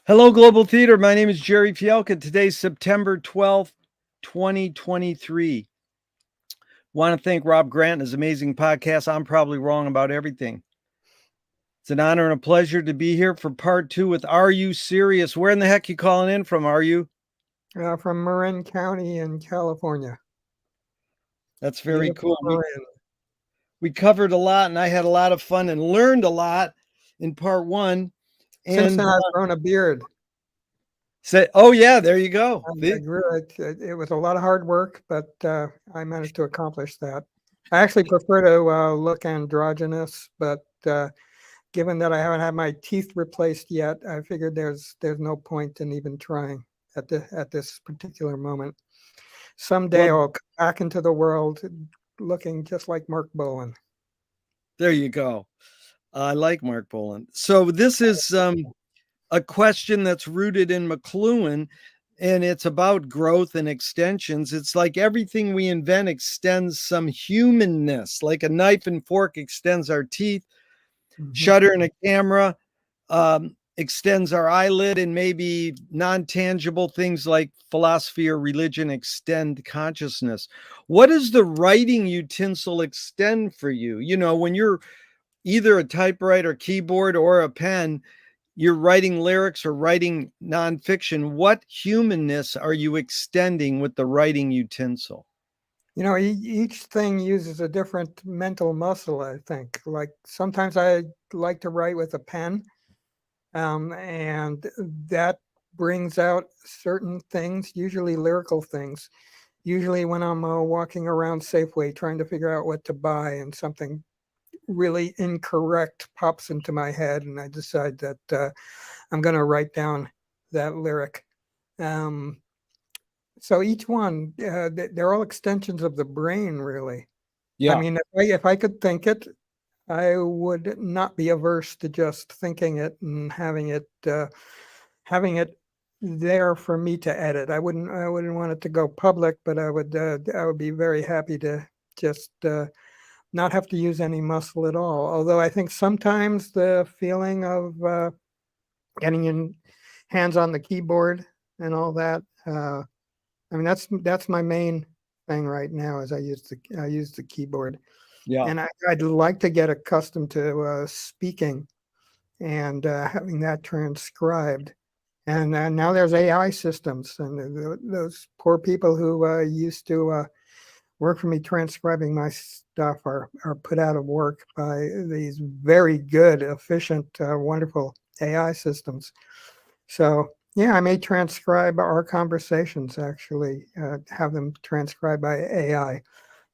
Hello, Global Theater. My name is Jerry Fielka. Today's September 12th, 2023. Want to thank Rob Grant and his amazing podcast. I'm probably wrong about everything. It's an honor and a pleasure to be here for part two with Are You Sirius? Where in the heck you calling in from, are you? From Marin County in California. That's very Beautiful cool. Marin. We covered a lot, and I had a lot of fun and learned a lot in part one. Since And then, I've grown a beard. oh, yeah, there you go. I grew it. It was a lot of hard work, but I managed to accomplish that. I actually prefer to look androgynous, but given that I haven't had my teeth replaced yet, I figured there's no point in even trying at this particular moment. Someday I'll come back into the world looking just like Mark Bolan. There you go. I like Mark Bolan. So this is a question that's rooted in McLuhan, and it's about growth and extensions. It's like everything we invent extends some humanness, like a knife and fork extends our teeth, shutter in a camera extends our eyelid, and maybe non-tangible things like philosophy or religion extend consciousness. What does the writing utensil extend for you? You know, when you're either a typewriter, keyboard, or a pen, you're writing lyrics or writing nonfiction. What humanness are you extending with the writing utensil? You know, each thing uses a different mental muscle, I think. Like sometimes I like to write with a pen, and that brings out certain things, usually lyrical things. Usually when I'm walking around Safeway trying to figure out what to buy and something really incorrect pops into my head, and I decide that I'm going to write down that lyric. So each one, they're all extensions of the brain, really. Yeah. I mean, if I could think it, I would not be averse to just thinking it and having it there for me to edit. I wouldn't want it to go public, but I would be very happy to just not have to use any muscle at all. Although I think sometimes the feeling of getting your hands on the keyboard and all that. I mean, that's my main thing right now. Is I use the keyboard. Yeah. And I'd like to get accustomed to speaking and having that transcribed. And now there's AI systems, and those poor people who used to work for me transcribing my stuff are put out of work by these very good, efficient, wonderful AI systems. So yeah, I may transcribe our conversations, actually, have them transcribed by AI.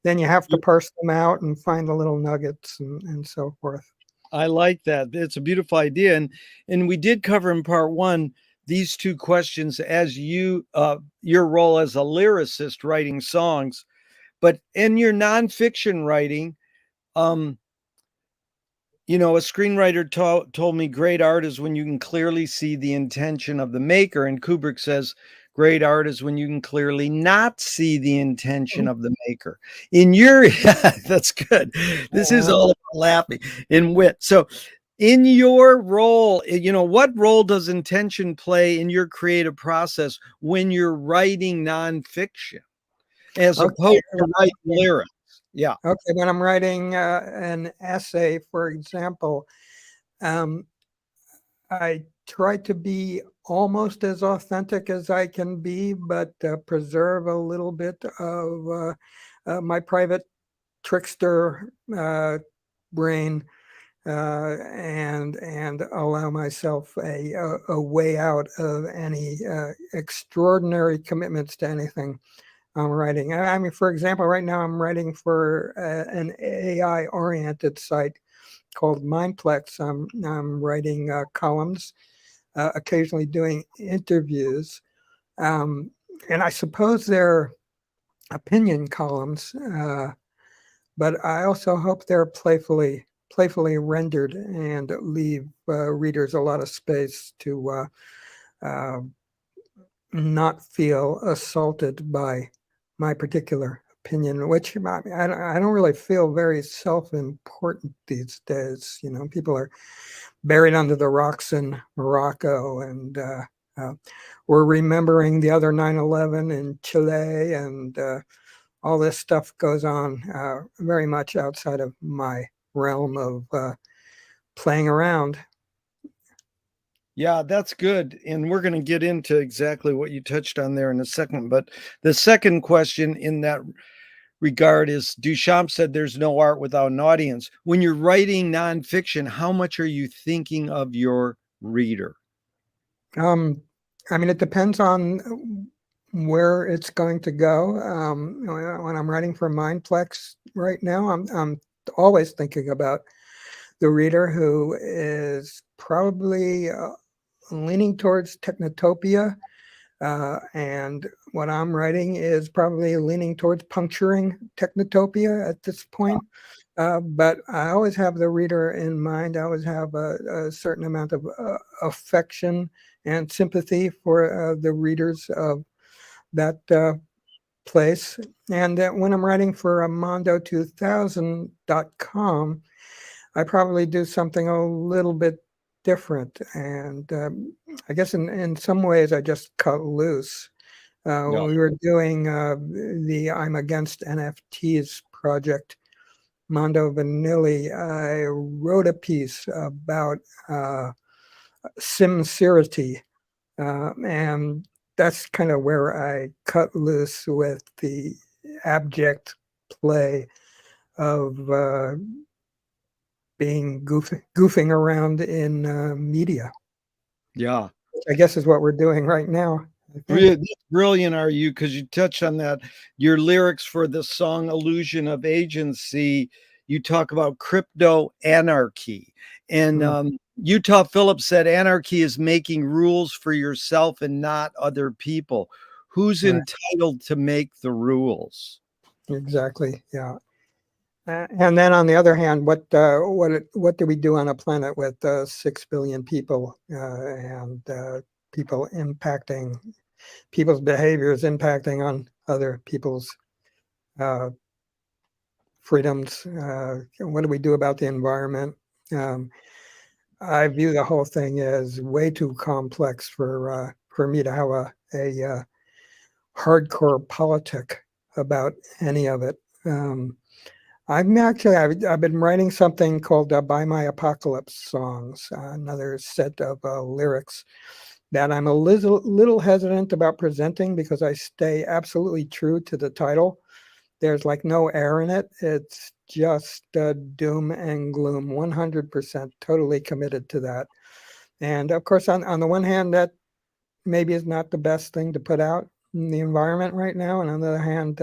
Then you have to parse them out and find the little nuggets and so forth. I like that. It's a beautiful idea. And we did cover in part one these two questions as your role as a lyricist writing songs. But in your nonfiction writing, you know, a screenwriter told me great art is when you can clearly see the intention of the maker. And Kubrick says great art is when you can clearly not see the intention of the maker. In your, that's good. This is all about laughing in wit. So in your role, you know, what role does intention play in your creative process when you're writing nonfiction as opposed to writing lyrics? Yeah. Okay, when I'm writing an essay, for example, I try to be almost as authentic as I can be, but preserve a little bit of my private trickster brain, and allow myself a way out of any extraordinary commitments to anything I'm writing. I mean, for example, right now I'm writing for an AI-oriented site called Mindplex. I'm writing columns, occasionally doing interviews, and I suppose they're opinion columns, but I also hope they're playfully rendered and leave readers a lot of space to not feel assaulted by my particular opinion, which I don't really feel very self-important these days. People are buried under the rocks in Morocco, and we're remembering the other 9/11 in Chile, and all this stuff goes on very much outside of my realm of playing around. Yeah, that's good. And we're going to get into exactly what you touched on there in a second. But the second question in that regard is Duchamp said there's no art without an audience. When you're writing nonfiction, how much are you thinking of your reader? I mean, it depends on where it's going to go. When I'm writing for Mindplex right now, I'm always thinking about the reader, who is probably leaning towards Technotopia. And what I'm writing is probably leaning towards puncturing Technotopia at this point. But I always have the reader in mind. I always have a certain amount of affection and sympathy for the readers of that place. And when I'm writing for Mondo2000.com, I probably do something a little bit different. And I guess in some ways I just cut loose. No. When we were doing the I'm Against NFTs project, Mondo Vanilli, I wrote a piece about sincerity. And that's kind of where I cut loose with the abject play of being goofing around in media. Yeah. I guess is what we're doing right now, I think. Brilliant are you, because you touched on that. Your lyrics for the song Illusion of Agency, you talk about crypto anarchy. And Utah Phillips said anarchy is making rules for yourself and not other people. Who's Right. entitled to make the rules? Exactly. Yeah. And then on the other hand, what do we do on a planet with 6 billion people and people's behaviors impacting on other people's freedoms? What do we do about the environment? I view the whole thing as way too complex for me to have a hardcore politic about any of it. I've been writing something called By My Apocalypse Songs, another set of lyrics that I'm a little hesitant about presenting because I stay absolutely true to the title. There's like no air in it. It's just doom and gloom, 100% totally committed to that. And of course, on the one hand, that maybe is not the best thing to put out in the environment right now. And on the other hand,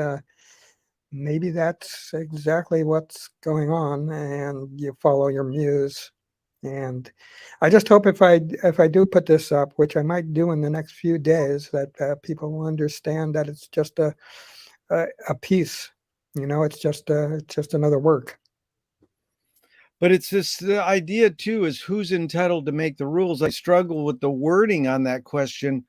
maybe that's exactly what's going on, and you follow your muse. And I just hope if I do put this up, which I might do in the next few days, that people will understand that it's just a piece. It's just another work. But it's the idea too is who's entitled to make the rules. I struggle with the wording on that question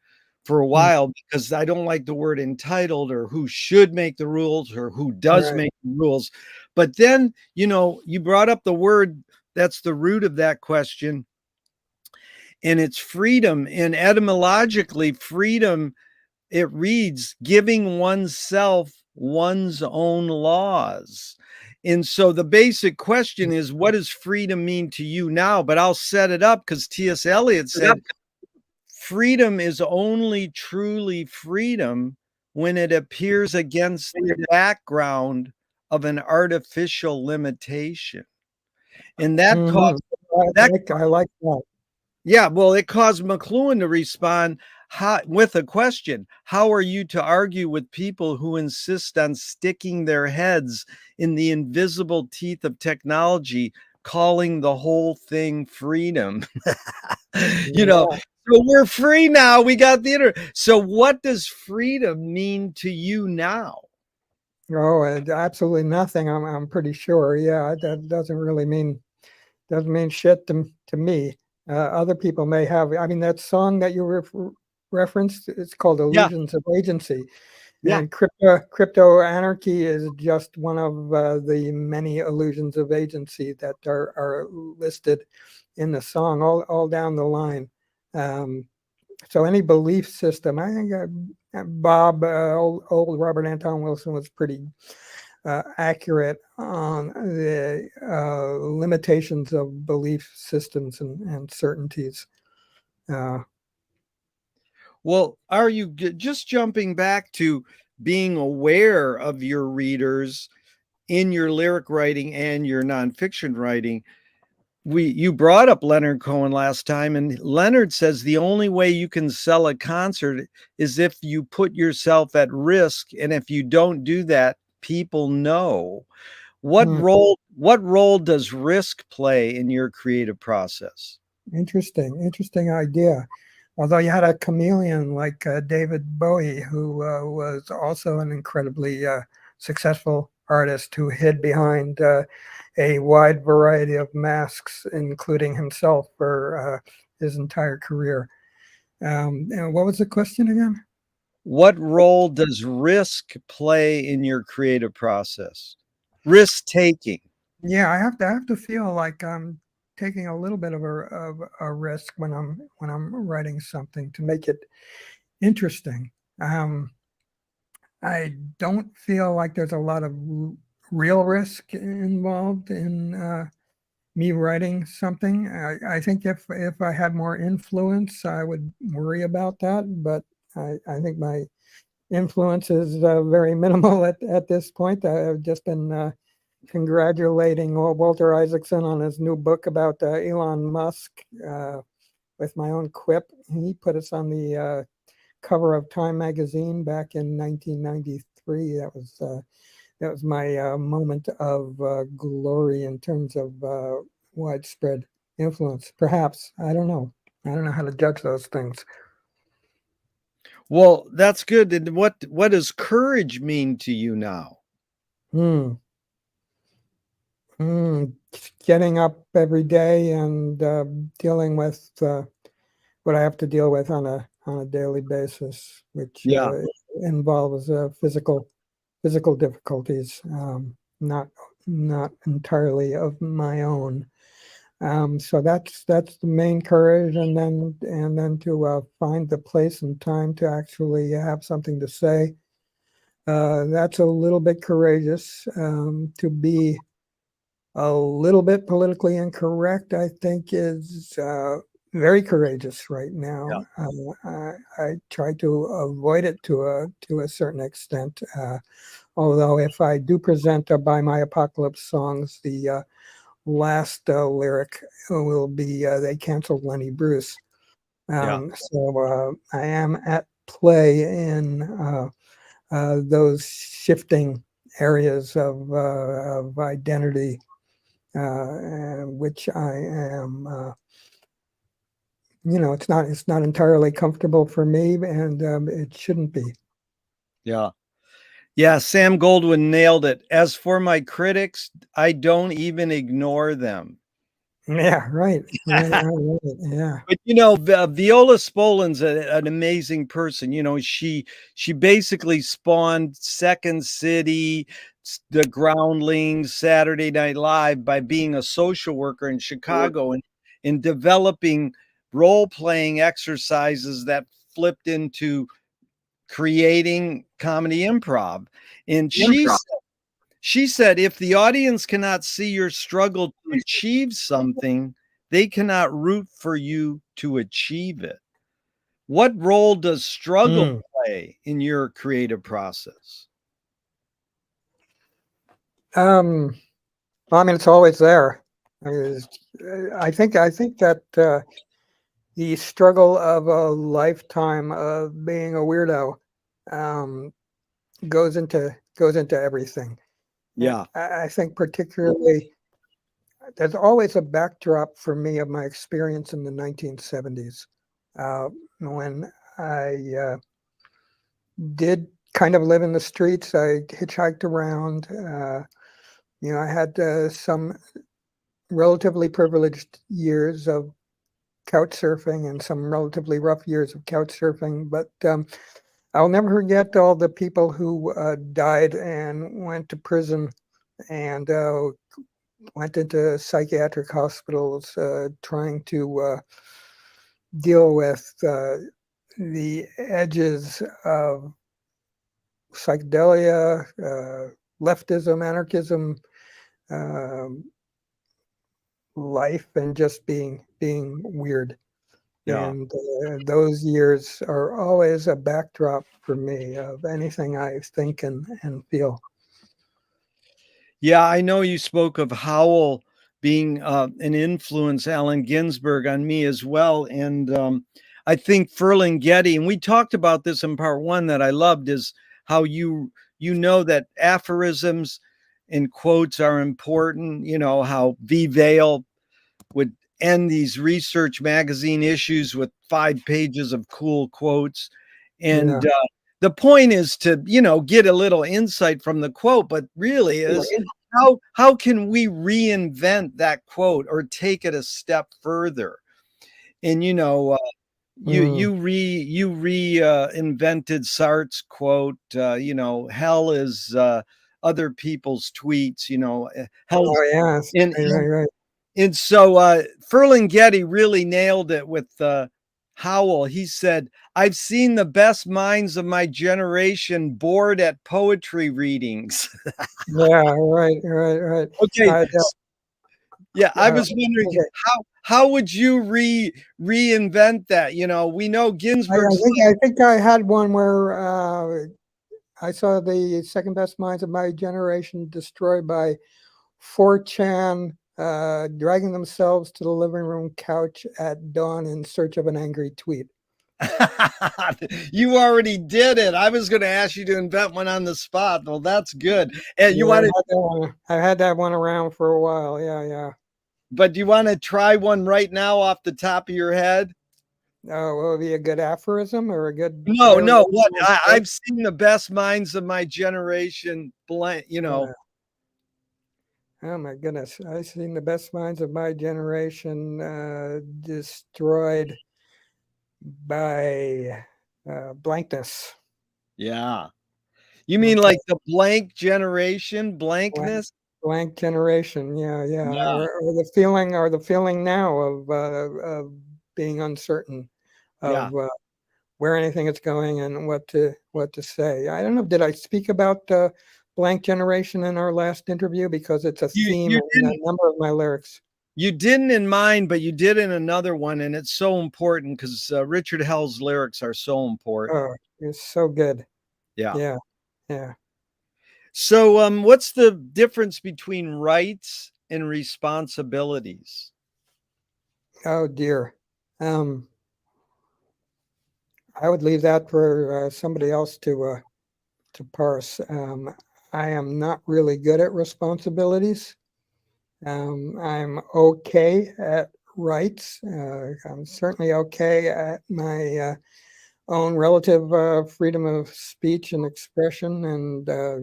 for a while because I don't like the word entitled or who should make the rules or who does Right. make the rules. But then, you brought up the word that's the root of that question, and it's freedom. And etymologically, freedom, it reads giving oneself one's own laws. And so the basic question is, what does freedom mean to you now? But I'll set it up because T.S. Eliot said, freedom is only truly freedom when it appears against the background of an artificial limitation. And that caused that. I like that. Yeah, well, it caused McLuhan to respond with a question. How are you to argue with people who insist on sticking their heads in the invisible teeth of technology, calling the whole thing freedom? Yeah. So we're free now. We got the internet. So what does freedom mean to you now? Oh, absolutely nothing. I'm pretty sure. Yeah, that doesn't mean shit to me. Other people may have. I mean, that song that you referenced, it's called Yeah. "Illusions of Agency," Yeah. And crypto anarchy is just one of the many illusions of agency that are listed in the song all down the line. Um, so any belief system, I think Bob, old Robert Anton Wilson was pretty accurate on the limitations of belief systems and certainties. Uh, Well, are you just jumping back to being aware of your readers in your lyric writing and your nonfiction writing? You brought up Leonard Cohen last time, and Leonard says the only way you can sell a concert is if you put yourself at risk, and if you don't do that, people know. hmm. What role does risk play in your creative process? Interesting idea. Although you had a chameleon like David Bowie, who was also an incredibly successful artist who hid behind a wide variety of masks, including himself, for his entire career. And what was the question again? What role does risk play in your creative process? Risk taking. Yeah, I have to feel like I'm taking a little bit of a risk when I'm writing something to make it interesting. Um, I don't feel like there's a lot of real risk involved in me writing something. I think if I had more influence, I would worry about that. But I think my influence is very minimal at this point. I've just been congratulating Walter Isaacson on his new book about Elon Musk with my own quip. He put us on the cover of Time magazine back in 1993. That was my moment of glory in terms of widespread influence. Perhaps I don't know. I don't know how to judge those things. Well, that's good. And what does courage mean to you now? Hmm. Hmm. Getting up every day and dealing with what I have to deal with on a daily basis, which Yeah, involves physical difficulties, not entirely of my own. So that's the main courage, and then to find the place and time to actually have something to say. That's a little bit courageous. To be a little bit politically incorrect, I think, is very courageous right yeah, now. I try to avoid it to a certain extent. Although if I do present By My Apocalypse songs, the last lyric will be they canceled Lenny Bruce. yeah, So I am at play in those shifting areas of identity, which I am. It's not entirely comfortable for me, and it shouldn't be. yeah. Yeah, Sam Goldwyn nailed it. As for my critics, I don't even ignore them. Yeah, right. Yeah. But, Viola Spolin's an amazing person. She basically spawned Second City, the Groundlings, Saturday Night Live by being a social worker in Chicago and in developing role-playing exercises that flipped into creating comedy improv. And she said, if the audience cannot see your struggle to achieve something, they cannot root for you to achieve it. What role does struggle Mm. play in your creative process? Um, well, I mean, it's always there. I think that the struggle of a lifetime of being a weirdo um, goes into everything. And Yeah, I think particularly there's always a backdrop for me of my experience in the 1970s when I did kind of live in the streets. I hitchhiked around. I had some relatively privileged years of couch surfing and some relatively rough years of couch surfing. But I'll never forget all the people who died and went to prison and went into psychiatric hospitals trying to deal with the edges of psychedelia, leftism, anarchism, um, life, and just being weird. Yeah. And those years are always a backdrop for me of anything I think and feel. Yeah, I know you spoke of Howell being an influence, Allen Ginsberg, on me as well. And I think Ferlinghetti, and we talked about this in part one that I loved, is how you know that aphorisms and quotes are important. You know how V. Vale would end these research magazine issues with 5 pages of cool quotes. Yeah. And the point is to, get a little insight from the quote, but really is how can we reinvent that quote or take it a step further? And Mm. you invented Sartre's quote. Hell is other people's tweets. Hell's Oh, yes. in Right, right, right. and so Ferlinghetti really nailed it with Howell. He said, I've seen the best minds of my generation bored at poetry readings. Yeah, right, right, right. Okay. Yeah, Yeah, I was wondering okay. how would you reinvent that? We know Ginsberg's I think I had one where I saw the second best minds of my generation destroyed by 4chan dragging themselves to the living room couch at dawn in search of an angry tweet. you already did it. I was going to ask you to invent one on the spot. Well, that's good. And you Yeah, want to, I had that one around for a while. Yeah, yeah. but do you want to try one right now off the top of your head? Oh, will it be a good aphorism or a good No, fairly no. What original quote? I've seen the best minds of my generation blank. Oh my goodness. I've seen the best minds of my generation destroyed by blankness. Yeah. You mean Okay. like the blank generation, Blank, blankness? blank generation. Yeah, yeah. Yeah, Or the feeling now of being uncertain yeah. of where anything is going and what to say. I don't know. Did I speak about blank generation in our last interview? Because it's a You theme you in a didn't number of my lyrics. you didn't in mine, but you did in another one, and it's so important because Richard Hell's lyrics are so important. Oh, it's so good. Yeah. Yeah, yeah. So, what's the difference between rights and responsibilities? Oh dear. Um, I would leave that for somebody else to parse. I am not really good at responsibilities. I'm okay at rights. I'm certainly okay at my own relative freedom of speech and expression, and uh,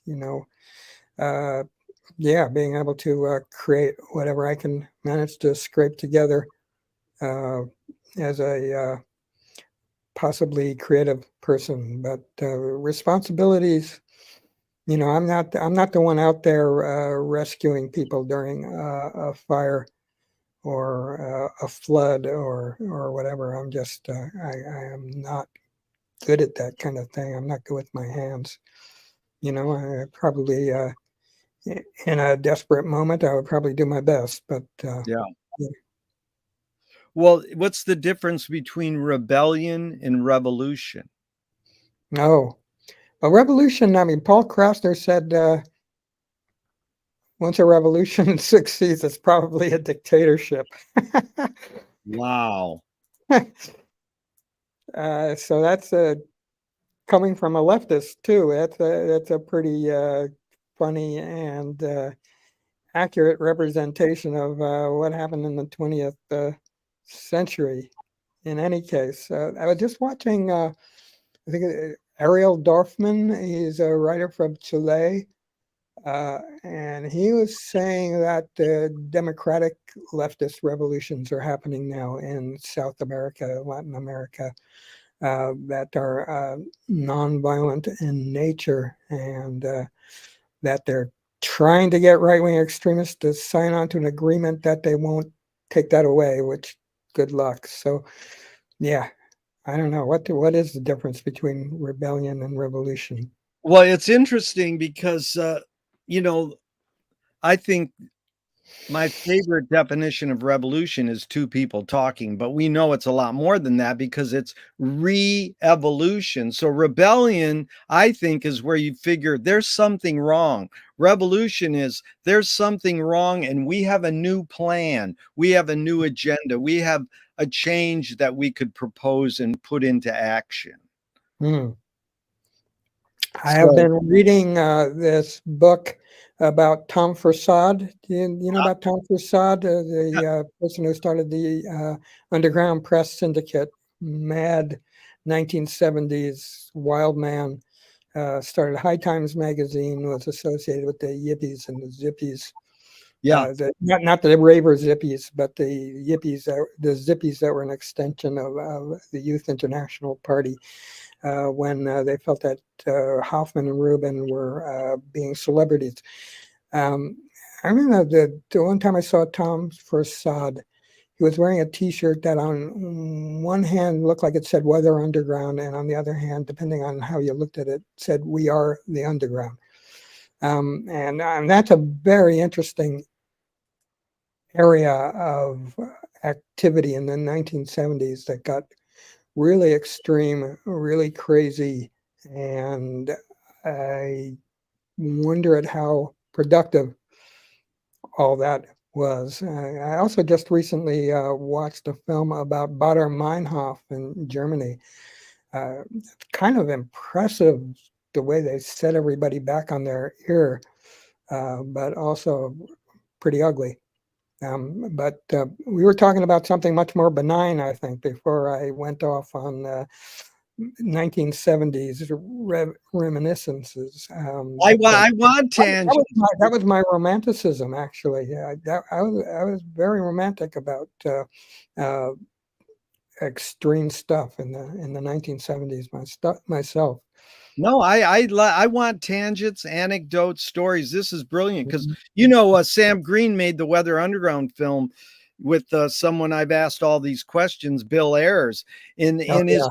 you know, uh, yeah, being able to create whatever I can manage to scrape together uh, as a possibly creative person. But responsibilities, I'm not the one out there rescuing people during a fire or a flood or whatever. I am not good at that kind of thing. I'm not good with my hands. I probably in a desperate moment I would probably do my best, but Yeah. yeah. Well, what's the difference between rebellion and revolution? No. A revolution, I mean, Paul Krasner said once a revolution succeeds, it's probably a dictatorship. Wow. So that's coming from a leftist too. That's a pretty funny and accurate representation of what happened in the 20th century. In any case, I was just watching. I think Ariel Dorfman. He's a writer from Chile, and he was saying that democratic leftist revolutions are happening now in South America, Latin America, that are nonviolent in nature, and that they're trying to get right-wing extremists to sign on to an agreement that they won't take that away, which good luck. So, yeah, I don't know. What is the difference between rebellion and revolution? Well, it's interesting because, I think my favorite definition of revolution is two people talking, but we know it's a lot more than that because it's re-evolution. So rebellion, I think, is where you figure there's something wrong. Revolution is there's something wrong and we have a new plan. We have a new agenda. We have a change that we could propose and put into action. Hmm. I have So, been reading this book about Tom Forsad. Do you know about Tom Forsad, yeah, the person who started the Underground Press Syndicate? Mad 1970s wild man. Started High Times magazine, was associated with the Yippies and the Zippies. yeah. Not the Raver Zippies, but the Yippies, the Zippies that were an extension of the Youth International Party. When they felt that Hoffman and Rubin were being celebrities. Um, I remember the one time I saw Tom Forsad, he was wearing a T-shirt that on one hand looked like it said Weather Underground, and on the other hand, depending on how you looked at it, said We Are the Underground. And that's a very interesting area of activity in the 1970s that got really extreme, really crazy, and I wonder at how productive all that was. I also just recently watched a film about Baader Meinhof in Germany. It's kind of impressive the way they set everybody back on their ear, but also pretty ugly. But we were talking about something much more benign, I think, before I went off on 1970s reminiscences. I want tangent. That was my romanticism, actually. Yeah, I was very romantic about uh, extreme stuff in the 1970s myself. No, I want tangents, anecdotes, stories. This is brilliant because Mhm. Sam Green made the Weather Underground film with someone I've asked all these questions, Bill Ayers, and Oh, in yeah.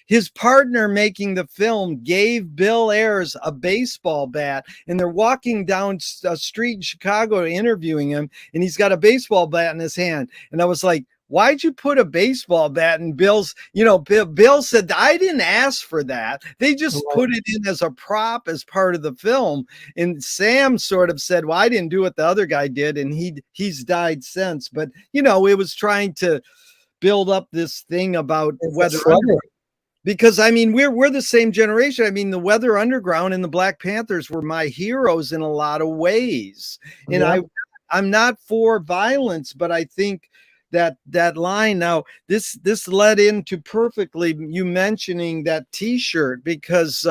his partner making the film gave Bill Ayers a baseball bat, and they're walking down a street in Chicago interviewing him, and he's got a baseball bat in his hand, and I was like, why'd you put a baseball bat in Bill's? Bill said, I didn't ask for that. They just Right. put it in as a prop as part of the film. And Sam sort of said, well, I didn't do what the other guy did. And he's died since. But, it was trying to build up this thing about It's a Weather slugger. Underground. Because I mean, we're the same generation. I mean, the Weather Underground and the Black Panthers were my heroes in a lot of ways. And Yeah. I'm not for violence, but I think that line now this led into perfectly you mentioning that T-shirt because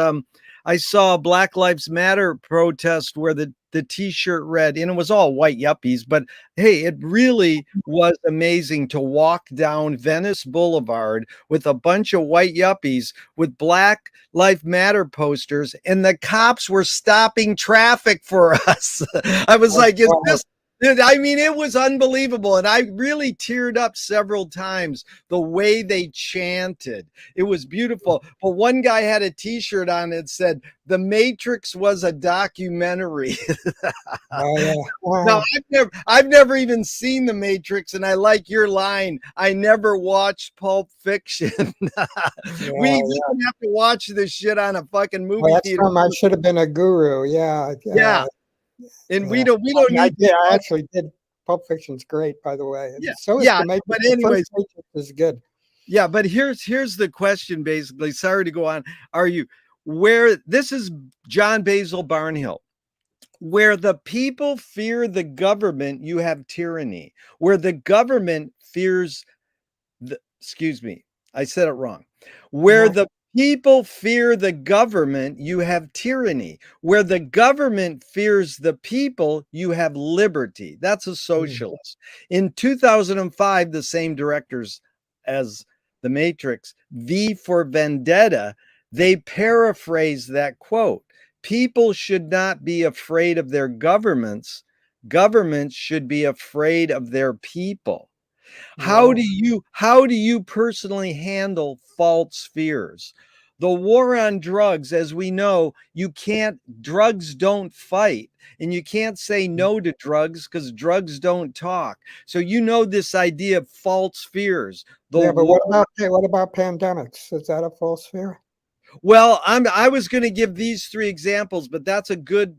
I saw a Black Lives Matter protest where the T-shirt read, and it was all white yuppies, but hey, it really was amazing to walk down Venice Boulevard with a bunch of white yuppies with Black Lives Matter posters, and the cops were stopping traffic for us. I was Oh, like, is wow. this I mean, it was unbelievable. And I really teared up several times the way they chanted. It was beautiful. But one guy had a T-shirt on that said, The Matrix was a documentary. Oh, yeah. Now, Wow. I've never even seen The Matrix, and I like your line. I never watched Pulp Fiction. Yeah, we yeah. didn't have to watch this shit on a fucking Well, movie that's theater. from I Should Have Been a Guru. Yeah. Yeah, and Yeah. we don't need to I watch. actually did. Pulp Fiction's great, by the way. Yeah, And so is yeah. the Matrix. But The first anyways, Matrix is good. yeah, but here's the question basically. Sorry to go on. Are you where this is John Basil Barnhill? Where the people fear the government, you have tyranny. Where the government fears excuse me, I said it wrong. Where No. the people fear the government, you have tyranny. Where the government fears the people, you have liberty. That's a Mm. socialist. In 2005, the same directors as The Matrix, V for Vendetta, they paraphrase that quote. People should not be afraid of their governments. Governments should be afraid of their people. Yeah. How do you personally handle false fears? The war on drugs, as we know, drugs don't fight, and you can't say no to drugs because drugs don't talk. So you know this idea of false fears. The Yeah, but war what about pandemics? Is that a false fear? Well, I was going to give these three examples, but that's a good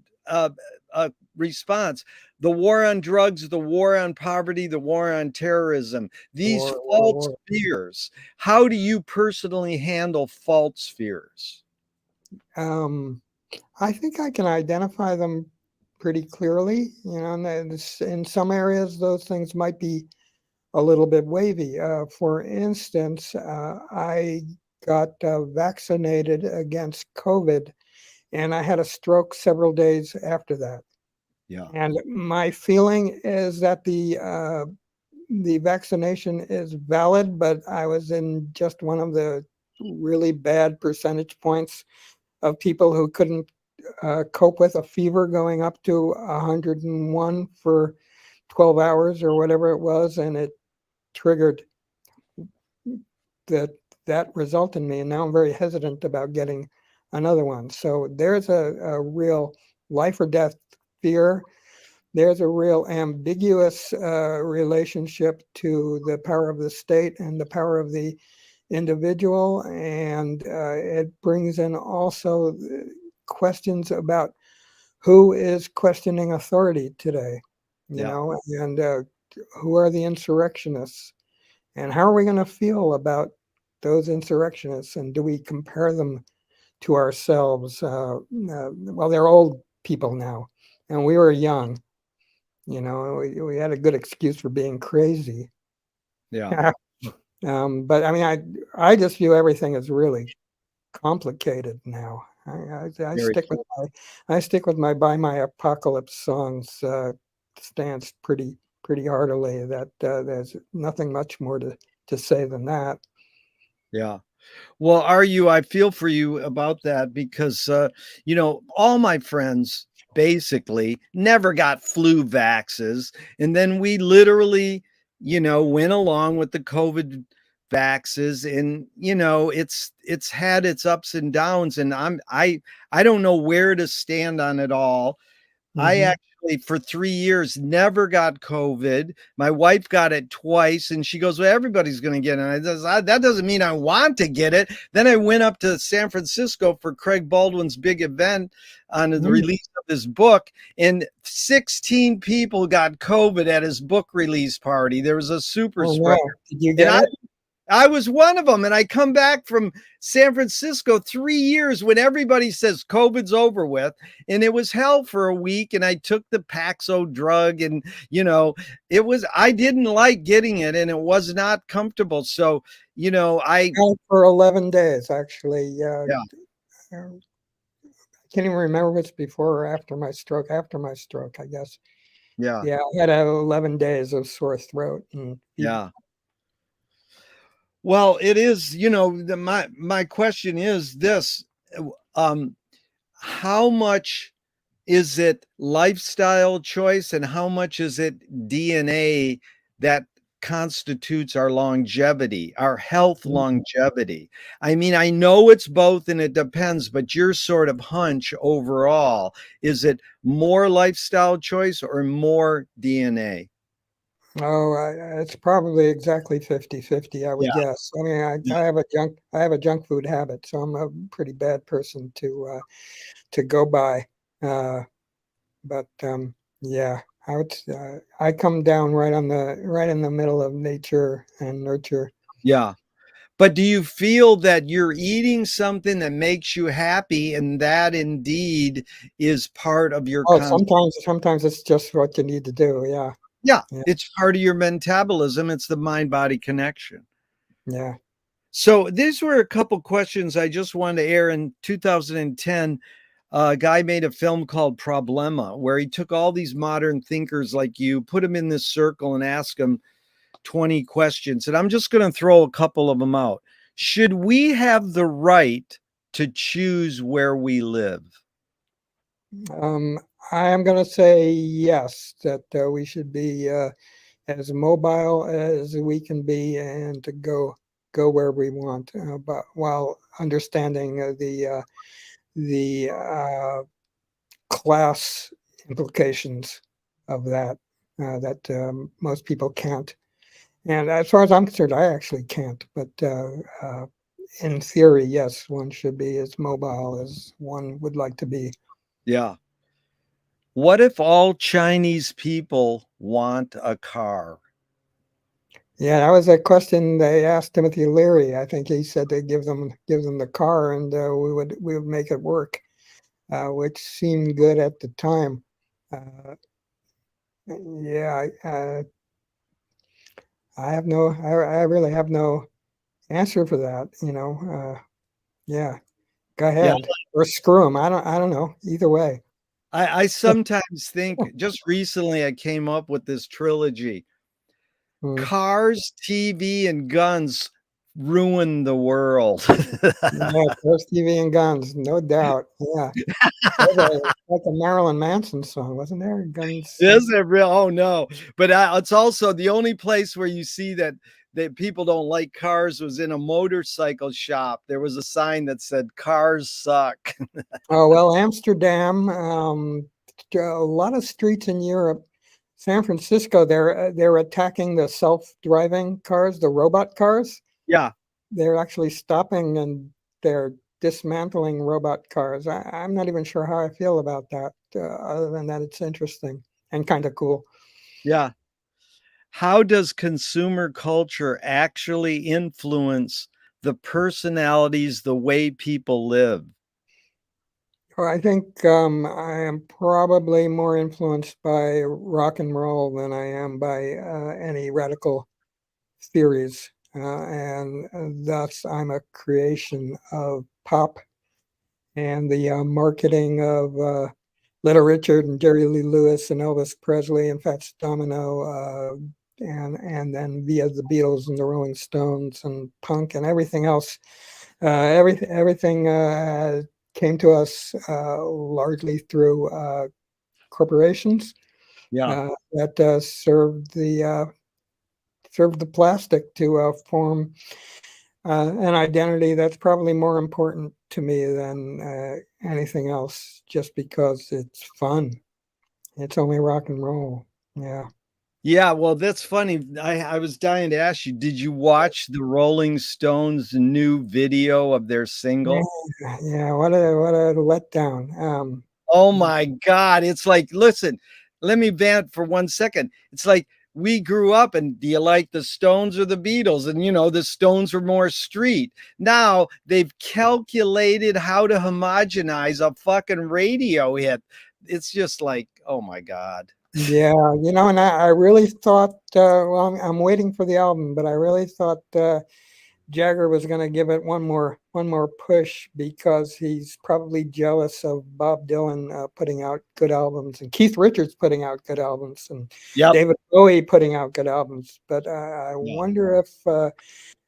response. The war on drugs, the war on poverty, the war on terrorism. These false War. fears. How do you personally handle false fears? Um, I think I can identify them pretty clearly. And in some areas, those things might be a little bit wavy. For instance, I got vaccinated against COVID, and I had a stroke several days after that. Yeah, And my feeling is that the vaccination is valid, but I was in just one of the really bad percentage points of people who couldn't cope with a fever going up to 101 for 12 hours or whatever it was, and it triggered that that result in me. And now I'm very hesitant about getting another one. So there's a real life or death fear. There's a real ambiguous relationship to the power of the state and the power of the individual. And it brings in also questions about who is questioning authority today, yeah, and who are the insurrectionists, and how are we going to feel about those insurrectionists, and do we compare them to ourselves? Well, they're old people now, and we were young. We had a good excuse for being crazy. yeah. But I mean, I just view everything as really complicated now. I Very stick with my "By My Apocalypse" songs stance pretty heartily. That there's nothing much more to say than that. yeah. Well, I feel for you about that because, all my friends basically never got flu vaxes. And then we literally, went along with the COVID vaxes and, it's had its ups and downs. And I don't know where to stand on it all. I Hmm. actually, for 3 years, never got COVID. My wife got it twice, and she goes, "Well, everybody's gonna get it." And that doesn't mean I want to get it. Then I went up to San Francisco for Craig Baldwin's big event on the release of his book, and 16 people got COVID at his book release party. There was a super Oh spreader, no! Did you and get it? I was one of them, and I come back from San Francisco 3 years when everybody says COVID's over with, and it was hell for a week, and I took the Paxo drug, and, I didn't like getting it, and it was not comfortable, so, I For 11 days, actually. yeah, I can't even remember if it's before or after my stroke. After my stroke, I guess. yeah, Yeah, I had 11 days of sore throat and fever. yeah. Well, it is, my question is this, um, how much is it lifestyle choice and how much is it DNA that constitutes our longevity, our health longevity? I mean, I know it's both and it depends, but your sort of hunch overall, is it more lifestyle choice or more DNA? Oh, it's probably exactly 50-50, I would Yeah. guess. I mean, I have a junk food habit, so I'm a pretty bad person to go by. Uh, but yeah, I come down right in the middle of nature and nurture. Yeah. But do you feel that you're eating something that makes you happy and that indeed is part of your Oh, sometimes it's just what you need to do. Yeah, Yeah, yeah, it's part of your metabolism. It's the mind-body connection. yeah. So these were a couple questions I just wanted to air. In 2010, a guy made a film called Problema, where he took all these modern thinkers like you, put them in this circle and asked them, 20 questions, and I'm just going to throw a couple of them out. Should we have the right to choose where we live? Um, I am going to say yes, that we should be as mobile as we can be, and to go where we want, but while understanding the class implications of that, that most people can't. And as far as I'm concerned, I actually can't. But in theory, yes, one should be as mobile as one would like to be. Yeah. What if all Chinese people want a car? Yeah, that was a question they asked Timothy Leary. I think he said they give them the car, and we would make it work, which seemed good at the time. Uh, yeah, I really have no answer for that. Yeah, go Yeah. ahead or screw them. I don't know. Either way. I sometimes think just recently I came up with this trilogy. Mm. Cars, TV, and guns ruin the world. Yeah, first TV and guns, no doubt. Yeah, there's like a Marilyn Manson song, wasn't there? Guns. Is it real? Oh no! But it's also the only place where you see that people don't like cars was in a motorcycle shop. There was a sign that said "Cars suck." Oh well, Amsterdam, a lot of streets in Europe. San Francisco, they're attacking the self-driving cars, the robot cars. Yeah, They're actually stopping and they're dismantling robot cars. I'm not even sure how I feel about that, other than that it's interesting and kind of cool. yeah. How does consumer culture actually influence the personalities, the way people live? Well, I think I am probably more influenced by rock and roll than I am by any radical theories. And thus, I'm a creation of pop and the marketing of Little Richard and Jerry Lee Lewis and Elvis Presley and Fats Domino, and then via the Beatles and the Rolling Stones and punk and everything else. Everything came to us largely through corporations Yeah. that served the plastic to form an identity that's probably more important to me than anything else, just because it's fun. It's only rock and roll. Yeah. Yeah, well, that's funny. I was dying to ask you, did you watch the Rolling Stones new video of their Yeah. single? Yeah. What a letdown. Oh my God. It's like, listen, let me vent for 1 second. It's like we grew up and do you like the Stones or the Beatles? And the Stones were more street. Now they've calculated how to homogenize a fucking radio hit. It's just like, oh my God. Yeah, and I really thought, well, I'm waiting for the album, but I really thought Jagger was going to give it one more push, because he's probably jealous of Bob Dylan putting out good albums, and Keith Richards putting out good albums, and Yep. David Bowie putting out good albums. But I Yeah. wonder if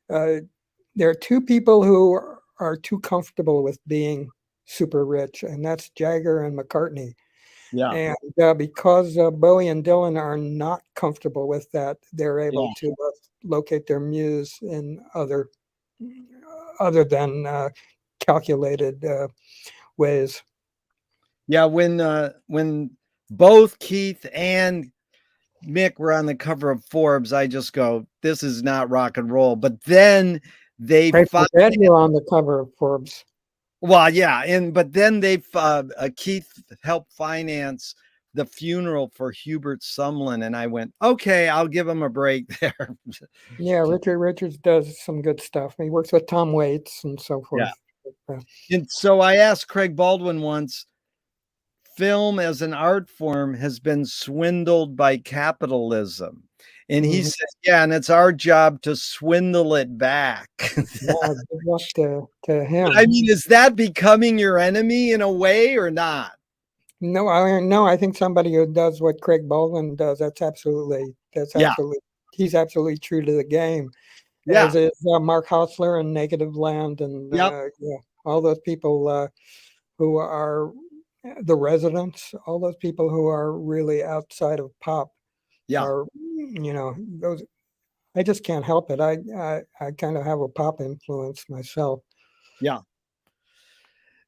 there are two people who are too comfortable with being super rich, and that's Jagger and McCartney. Yeah. And because Bowie and Dylan are not comfortable with that, they're able Yeah. to locate their muse in other than calculated ways. Yeah, when both Keith and Mick were on the cover of Forbes, I just go, this is not rock and roll. But then they Grateful Dead were on the cover of Forbes. well, yeah, but then Keith helped finance the funeral for Hubert Sumlin, and I went, okay, I'll give him a break there. Yeah, Richard Richards does some good stuff. He works with Tom Waits and so Yeah. forth. And so I asked Craig Baldwin once, film as an art form has been swindled by capitalism. And he said, yeah, and it's our job to swindle it back. Yeah, good luck to him. But I mean, is that becoming your enemy in a way or not? No, I think somebody who does what Craig Baldwin does, that's absolutely Yeah. he's absolutely true to the game, Yeah. as is Mark Hausler and Negative Land, and Yep. yeah, all those people who are the residents, all those people who are really outside of pop Yeah. are, those. I just can't help it. I kind of have a pop influence myself. Yeah.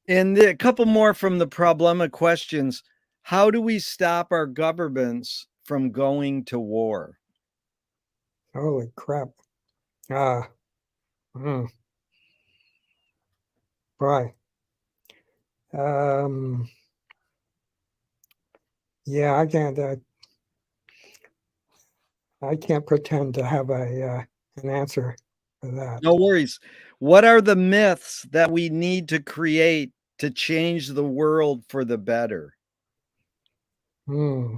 And a couple more from the problema questions. How do we stop our governments from going to war? Holy crap! Ah, mm, boy. Um, yeah, I can't pretend to have an answer for that. No worries. What are the myths that we need to create to change the world for the better? Hmm.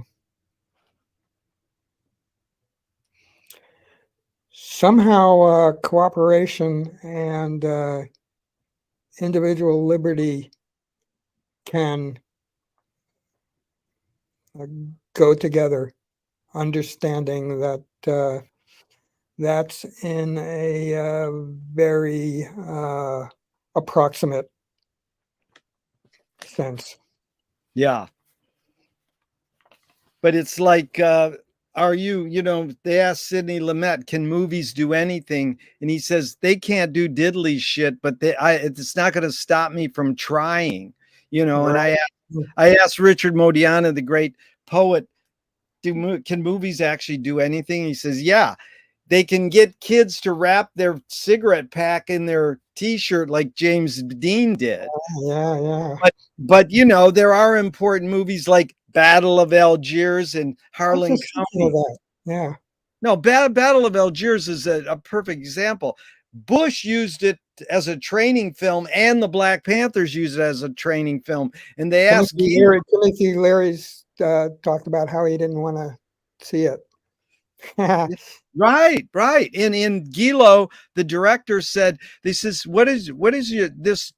Somehow, cooperation and individual liberty can uh, go together. Understanding that that's in a very approximate sense. Yeah. But it's like, are they asked Sidney Lumet, can movies do anything? And he says, they can't do diddly shit, but it's not going to stop me from trying, and Right. I asked Richard Modiana, the great poet, can movies actually do anything? He says, yeah, they can get kids to wrap their cigarette pack in their t-shirt like James Dean did. Yeah, yeah. But there are important movies like Battle of Algiers and I was Harlan just thinking of County. that. Yeah. No, Battle of Algiers is a perfect example. Bush used it as a training film, and the Black Panthers used it as a training film. And they asked Timothy Leary's talked about how he didn't want to see it. right. And in Gilo, the director said, "This is what is this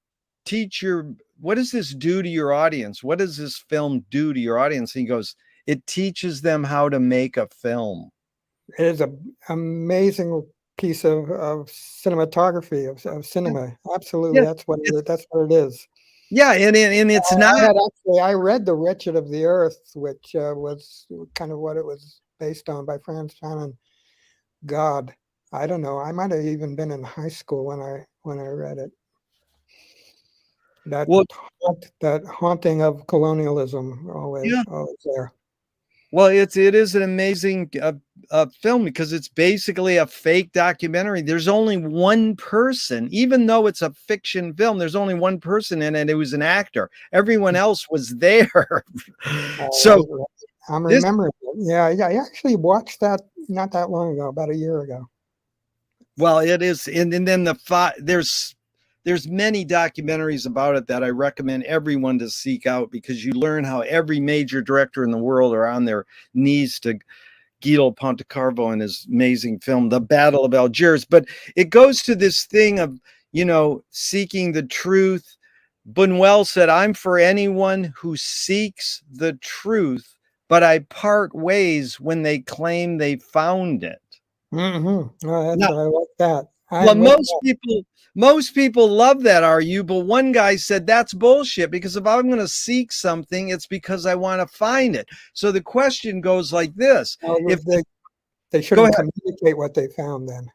teacher? What does this do to your audience? What does this film do to your audience?" And he goes, "It teaches them how to make a film." It is an amazing piece of cinematography of cinema. Absolutely, Yeah, that's what it is. yeah, and it's not. I read The Wretched of the Earth, which was kind of what it was based on, by Franz Fanon. God, I don't know. I might have even been in high school when I read it. That Well, that haunting of colonialism yeah. always there. Well, it is an amazing film because it's basically a fake documentary. There's only one person, even though it's a fiction film. There's only one person in it. It was an actor. Everyone else was there. So Right. I'm this, remembering it. Yeah, I actually watched that not that long ago, about a year ago. well, it is, and then there's many documentaries about it that I recommend everyone to seek out because you learn how every major director in the world are on their knees to Guido Pontecorvo and his amazing film, The Battle of Algiers. But it goes to this thing of, seeking the truth. Buñuel said, I'm for anyone who seeks the truth, but I part ways when they claim they found it. Mm-hmm. Oh, Now, I like that. well, I'm with most people love that argue, but one guy said that's bullshit because if I'm going to seek something, it's because I want to find it. So the question goes like this: if they Go shouldn't ahead. communicate what they found then.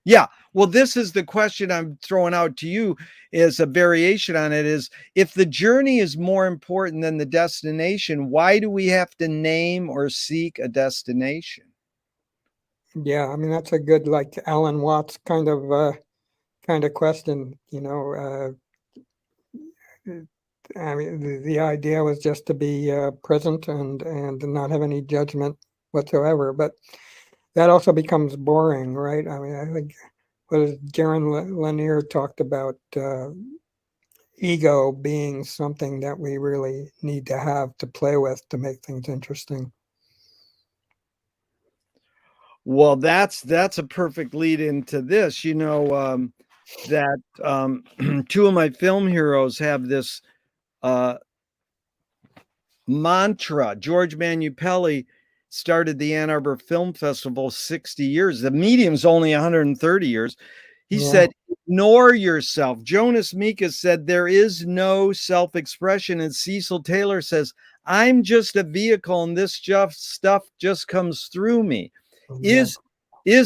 Yeah. Well, this is the question I'm throwing out to you as a variation on it is if the journey is more important than the destination, why do we have to name or seek a destination? Yeah, I mean that's a good, like, Alan Watts kind of question. I mean the idea was just to be present and not have any judgment whatsoever. But that also becomes boring, right? I mean, I think what is Jaron Lanier talked about ego being something that we really need to have to play with to make things interesting. Well, that's a perfect lead into this. That two of my film heroes have this uh, mantra. George Manupelli, started the Ann Arbor Film Festival 60 years. The medium's only 130 years. He said, ignore yourself. Jonas Mekas said, there is no self-expression. And Cecil Taylor says, I'm just a vehicle and this stuff just comes through me. Is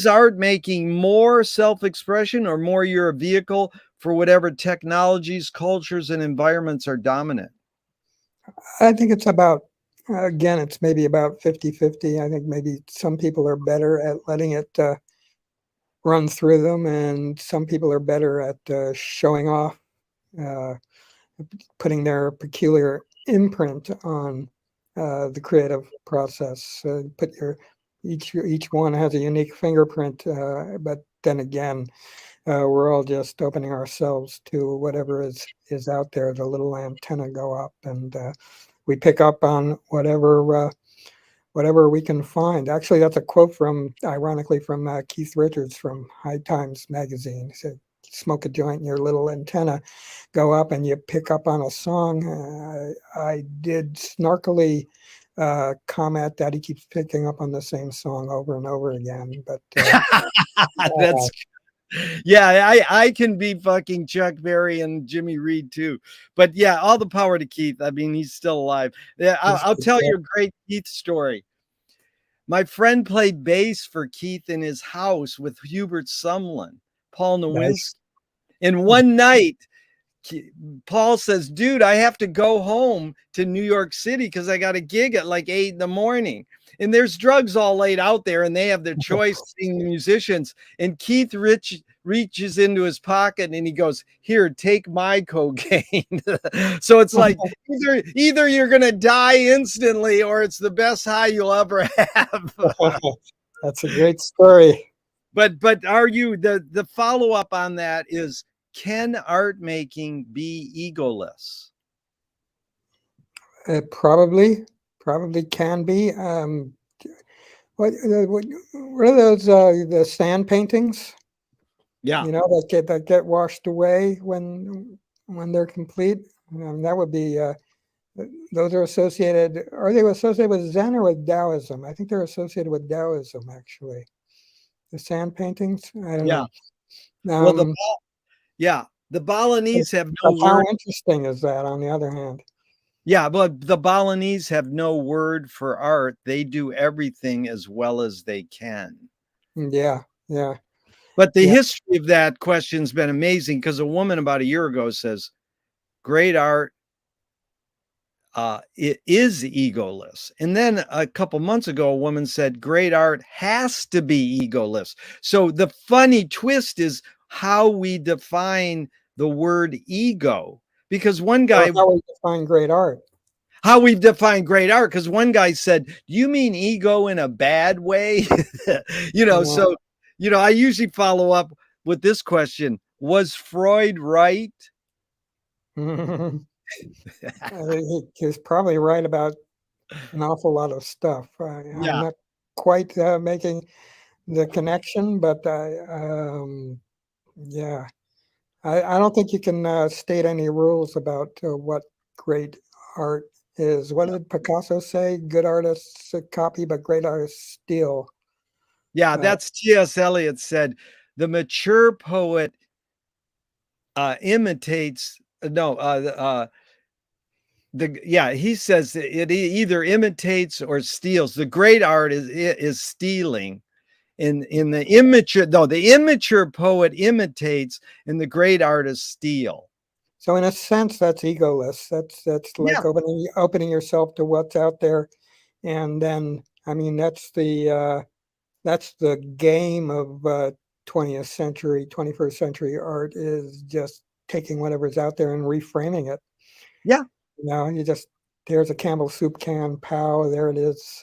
art making more self-expression or more you're a vehicle for whatever technologies, cultures, and environments are dominant? I think it's about, again, it's maybe about 50-50. I think maybe some people are better at letting it run through them, and some people are better at showing off, putting their peculiar imprint on the creative process. Each one has a unique fingerprint, but then again, we're all just opening ourselves to whatever is out there. The little antenna go up, and we pick up on whatever we can find. Actually, that's a quote ironically, from Keith Richards from High Times magazine. He said, "Smoke a joint, and your little antenna go up, and you pick up on a song." I did snarkily comment that he keeps picking up on the same song over and over again, but that's yeah, I can be fucking Chuck Berry and Jimmy Reed too. But yeah, all the power to Keith. I mean, he's still alive. Yeah, I'll tell you a great Keith story. My friend played bass for Keith in his house with Hubert Sumlin, Paul Nowinski. Nice. And one night, Paul says, dude, I have to go home to New York City because I got a gig at like 8 in the morning. And there's drugs all laid out there and they have their choice seeing the musicians. And Keith reaches into his pocket and he goes, here, take my cocaine. So it's like either you're going to die instantly or it's the best high you'll ever have. That's a great story. But are you, the follow-up on that is, can art making be egoless? It probably can be. What are those the sand paintings? Yeah, that get washed away when they're complete. That would be. Those are associated. Are they associated with Zen or with Taoism? I think they're associated with Taoism, actually. The sand paintings. I don't know. Well, the Balinese have no How word. interesting is that, on the other hand? Yeah, but the Balinese have no word for art. They do everything as well as they can. Yeah. But the history of that question's been amazing because a woman about a year ago says, great art, it is egoless. And then a couple months ago, a woman said, great art has to be egoless. So the funny twist is how we define the word ego. Because one guy, how we define great art. How we've defined great art, because one guy said, do you mean ego in a bad way? So, I usually follow up with this question. Was Freud right? He was probably right about an awful lot of stuff. I'm not quite making the connection, but I don't think you can state any rules about what great art is. What did Picasso say? Good artists copy, but great artists steal. Yeah, that's T.S. Eliot said, the mature poet imitates, he says it either imitates or steals. The great art is stealing. In the immature poet imitates and the great artists steal. So in a sense, that's egoless. That's like opening yourself to what's out there. And then, I mean, that's the game of 20th century, 21st century art, is just taking whatever's out there and reframing it. Yeah. There's a Campbell soup can, pow, there it is.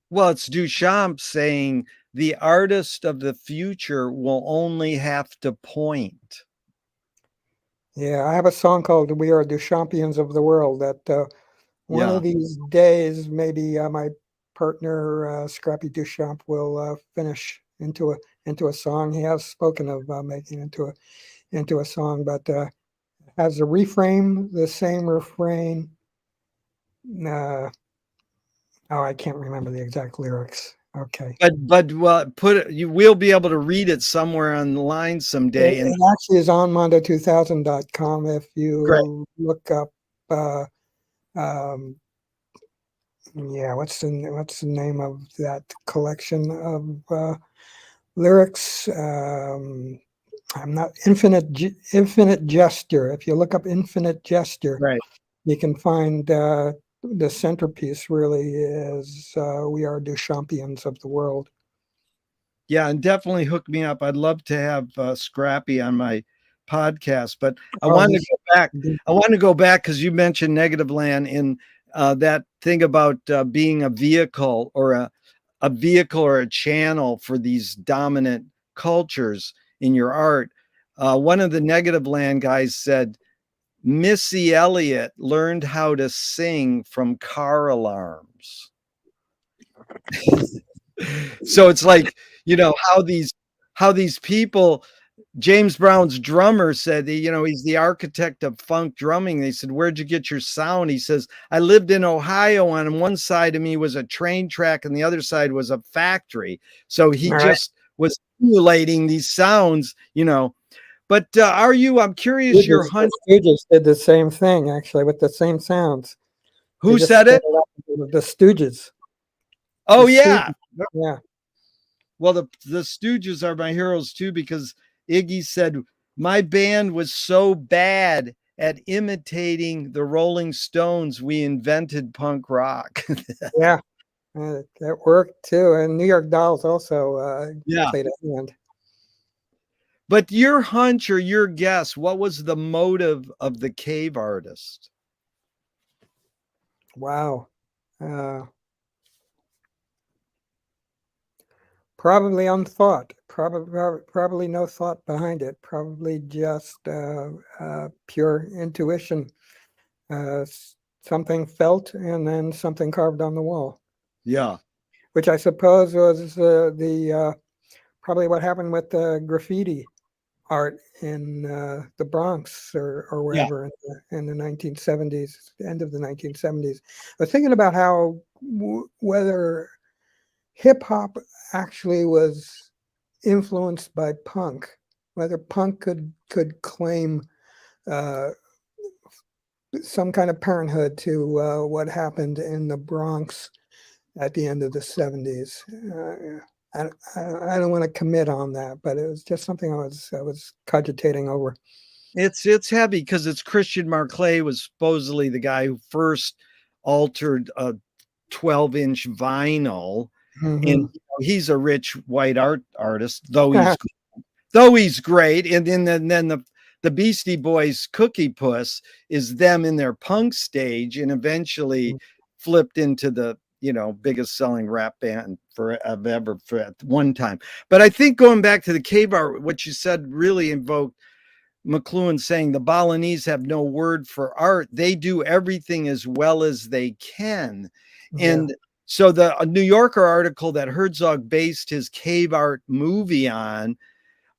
Well, it's Duchamp saying the artist of the future will only have to point. Yeah, I have a song called "We Are Duchampians of the World" that one of these days, maybe my partner Scrappy Duchamp will finish into a song. He has spoken of making into a song, but has a reframe, the same refrain. Oh, I can't remember the exact lyrics. Okay. But well, you will be able to read it somewhere online someday. And It actually is on mondo2000.com if great, you look up, uh, um, yeah, what's the name of that collection of lyrics? I'm not Infinite Gesture. If you look up Infinite Gesture, right. you can find the centerpiece really is "We Are Duchampions of the World." Yeah, and definitely hook me up. I'd love to have Scrappy on my podcast, but I Oh, want he to go back. should. I want to go back because you mentioned Negative Land in that thing about being a vehicle or a vehicle or a channel for these dominant cultures in your art. One of the Negative Land guys said Missy Elliott learned how to sing from car alarms. So it's like, how these people, James Brown's drummer said, he's the architect of funk drumming. They said, "Where'd you get your sound?" He says, "I lived in Ohio. On one side of me was a train track and the other side was a factory." So he All right. just was emulating these sounds. But I'm curious, your The hunt, Stooges did the same thing actually with the same sounds. They who just said sped it? it up. The Stooges. The Oh, yeah. Stooges. Yeah. Well, the Stooges are my heroes too, because Iggy said, "My band was so bad at imitating the Rolling Stones, we invented punk rock." Yeah. That worked too. And New York Dolls also Yeah. played a hand. But your hunch or your guess, what was the motive of the cave artist? Wow. Uh, Probably unthought. Probably no thought behind it. Probably just pure intuition. Something felt and then something carved on the wall, Yeah. which I suppose was the probably what happened with the graffiti art in the Bronx or Yeah. wherever in the 1970s, end of the 1970s. I was thinking about how whether hip hop actually was influenced by punk, whether punk could claim uh, some kind of parenthood to what happened in the Bronx at the end of the 70s. I don't want to commit on that, but it was just something I was cogitating over. It's heavy because it's Christian Marclay was supposedly the guy who first altered a 12-inch vinyl. Hmm. And he's a rich white artist, though he's great. And then the Beastie Boys Cookie Puss is them in their punk stage, and eventually flipped into the biggest selling rap band ever for at one time. But I think going back to the cave art, what you said really invoked McLuhan saying the Balinese have no word for art. They do everything as well as they can. Yeah. And so the New Yorker article that Herzog based his cave art movie on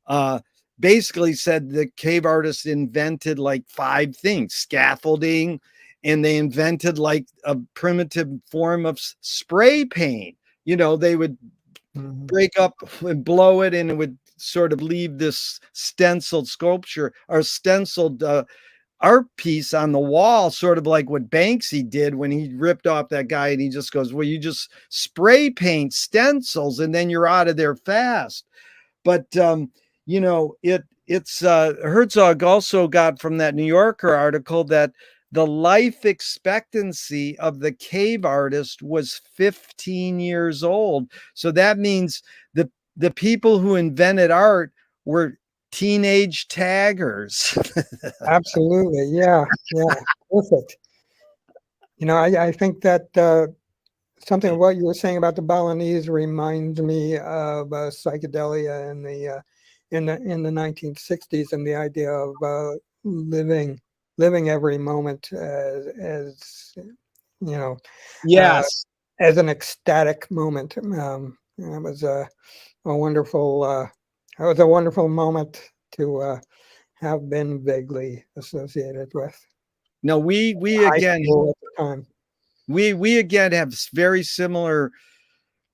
uh, basically said the cave artists invented like 5 things: scaffolding, and they invented like a primitive form of spray paint. They would Hmm. break up and blow it, and it would sort of leave this stenciled sculpture or stenciled art piece on the wall, sort of like what Banksy did when he ripped off that guy, and he just goes, "Well, you just spray paint stencils and then you're out of there fast." But it's Herzog also got from that New Yorker article that the life expectancy of the cave artist was 15 years old. So that means the people who invented art were teenage taggers. Absolutely. Yeah. Yeah. Perfect. I think that something of what you were saying about the Balinese reminds me of psychedelia in the 1960s, and the idea of living every moment as you know uh, Yes. as an ecstatic moment. It was a wonderful it was a wonderful moment to have been vaguely associated with No, we high again school at the time. We again have very similar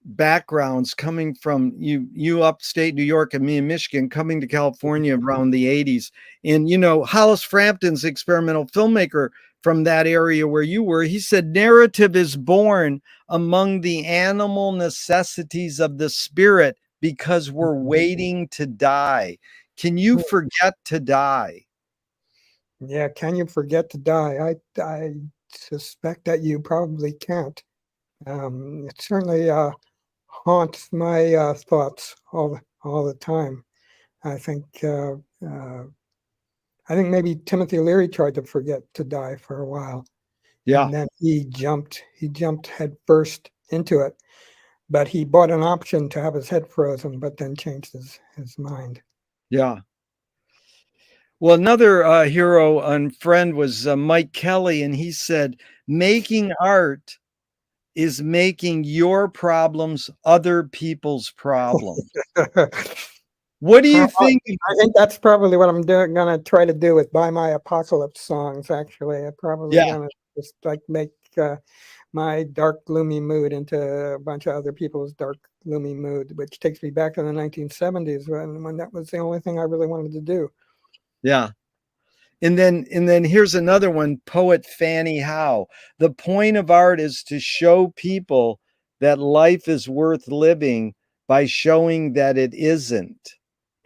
backgrounds, coming from you upstate New York and me in Michigan, coming to California around the 80s. And Hollis Frampton's experimental filmmaker from that area where you were, he said narrative is born among the animal necessities of the spirit because we're waiting to die. Can you forget to die? Yeah, can you forget to die? I suspect that you probably can't. It certainly haunts my thoughts all the time. I think uh, uh, I think maybe Timothy Leary tried to forget to die for a while, Yeah, and then he jumped head first into it. But he bought an option to have his head frozen, but then changed his mind. yeah. Well, another hero and friend was Mike Kelly, and he said, making art is making your problems other people's problems. What do you Well, think? I think that's probably what I'm gonna try to do with Buy My Apocalypse songs. Actually, I'm probably Yeah, gonna just like make my dark, gloomy mood into a bunch of other people's dark, gloomy mood, which takes me back to the 1970s when that was the only thing I really wanted to do. yeah. And then here's another one, poet Fanny Howe. The point of art is to show people that life is worth living by showing that it isn't.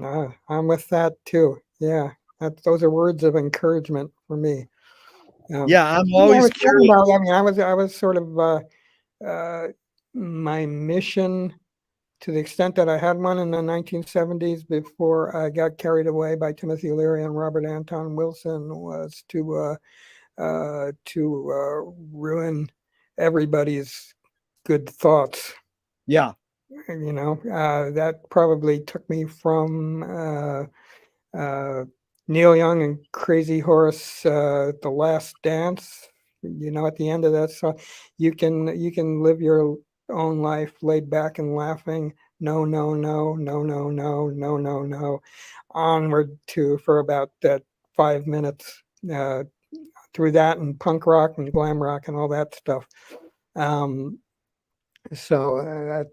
I'm with that too. Yeah, those are words of encouragement for me. Yeah, I'm Yeah, I always was talking curious. about. I mean, I was sort of uh, my mission, to the extent that I had one in the 1970s before I got carried away by Timothy Leary and Robert Anton Wilson, was to ruin everybody's good thoughts. Yeah, That probably took me from Neil Young and Crazy Horse, The Last Dance. At the end of that song, you can live your own life laid back and laughing. No, no, no, no, no, no, no, no, no. Onward to for about that 5 minutes, through that and punk rock and glam rock and all that stuff. Um, so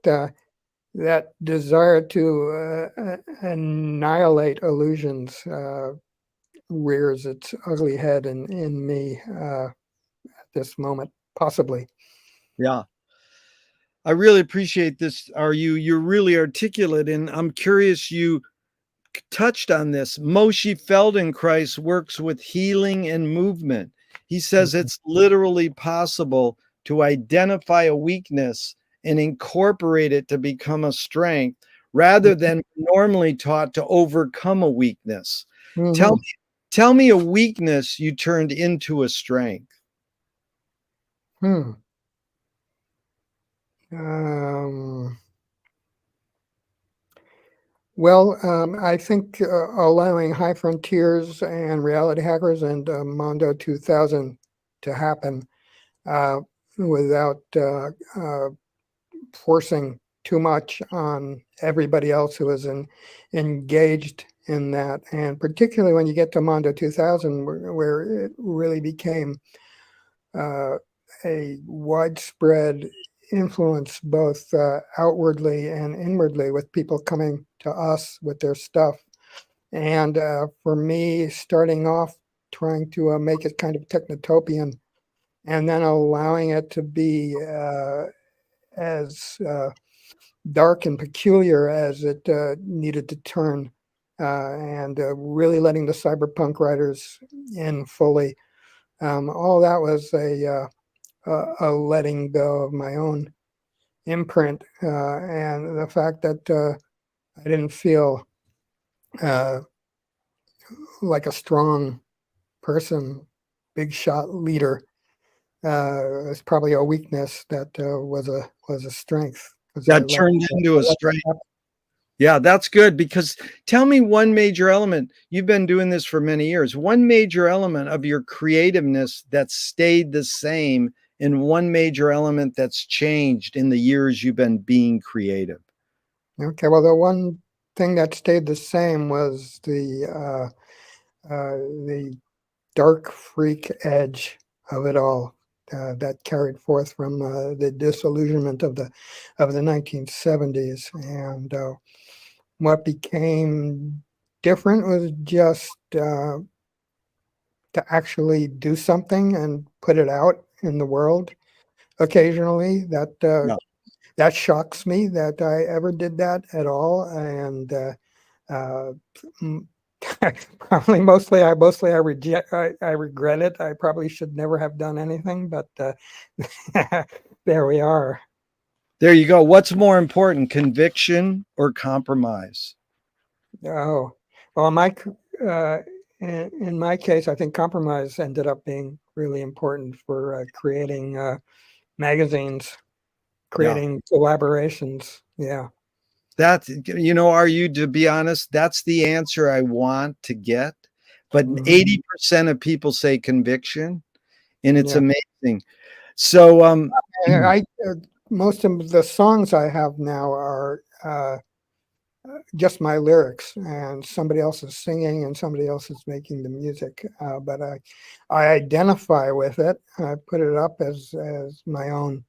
that desire to annihilate illusions rears its ugly head in me at this moment, possibly. yeah. I really appreciate this. You're really articulate, and I'm curious, you touched on this. Moshe Feldenkrais works with healing and movement. He says Mhm. it's literally possible to identify a weakness and incorporate it to become a strength rather than normally taught to overcome a weakness. Tell Mhm. me, tell me a weakness you turned into a strength. Hmm. Um, I think allowing High Frontiers and Reality Hackers and Mondo 2000 to happen uh, without forcing too much on everybody else who is engaged in that. And particularly when you get to Mondo 2000, where it really became uh, a widespread influence, both outwardly and inwardly, with people coming to us with their stuff. And for me, starting off trying to make it kind of technotopian and then allowing it to be as dark and peculiar as it needed to turn, and really letting the cyberpunk writers in fully. All that was a letting go of my own imprint, and the fact that I didn't feel uh, like a strong person, big shot leader, is probably a weakness that was a strength, because That turned into a I let that strength. happen. Yeah, that's good, because tell me one major element. You've been doing this for many years. One major element of your creativeness that stayed the same, and one major element that's changed in the years you've been being creative. Okay, well, the one thing that stayed the same was the dark freak edge of it all. that carried forth from the disillusionment of the 1970s. And what became different was just to actually do something and put it out in the world occasionally. Yeah. That shocks me that I ever did that at all. And uh, m- probably mostly I reject I regret it. I probably should never have done anything, but there we are. There you go. What's more important, conviction or compromise? Oh, well, uh, in my case, I think compromise ended up being really important for creating magazines, Yeah. creating collaborations. Yeah. That, are you, to be honest, that's the answer I want to get. But Mhm. 80% of people say conviction, and it's Yeah. amazing. So, I most of the songs I have now are just my lyrics, and somebody else is singing and somebody else is making the music. But I identify with it. I put it up as my own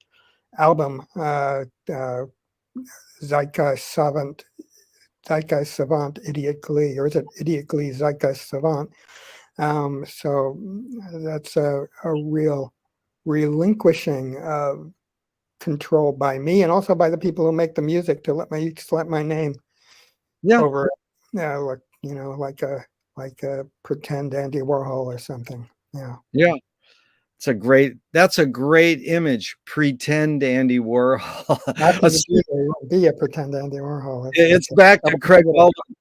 album, Zeitgeist Savant, Zeitgeist Savant, Idiot Glee, or is it Idiot Glee, Zeitgeist Savant? So that's a real relinquishing of control by me and also by the people who make the music to let my name yeah, over like like a pretend Andy Warhol or something. Yeah. yeah. That's a great image. Pretend Andy Warhol. Not to A su- be a pretend Andy Warhol. it's It's a back to double Craig negative. Baldwin.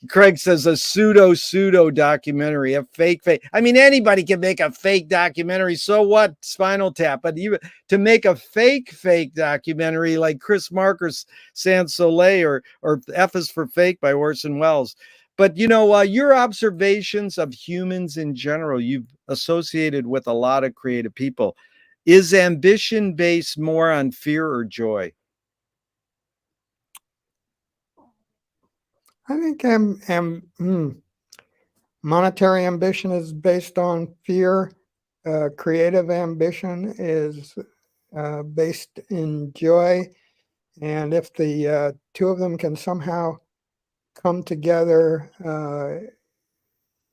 Craig says a pseudo documentary, a fake. I mean, anybody can make a fake documentary. So what? Spinal Tap. But even to make a fake documentary like Chris Marker's Sans Soleil or F is for Fake by Orson Welles. But your observations of humans in general, you've associated with a lot of creative people. Is ambition based more on fear or joy? I think monetary ambition is based on fear. Creative ambition is based in joy. And if the two of them can somehow come together,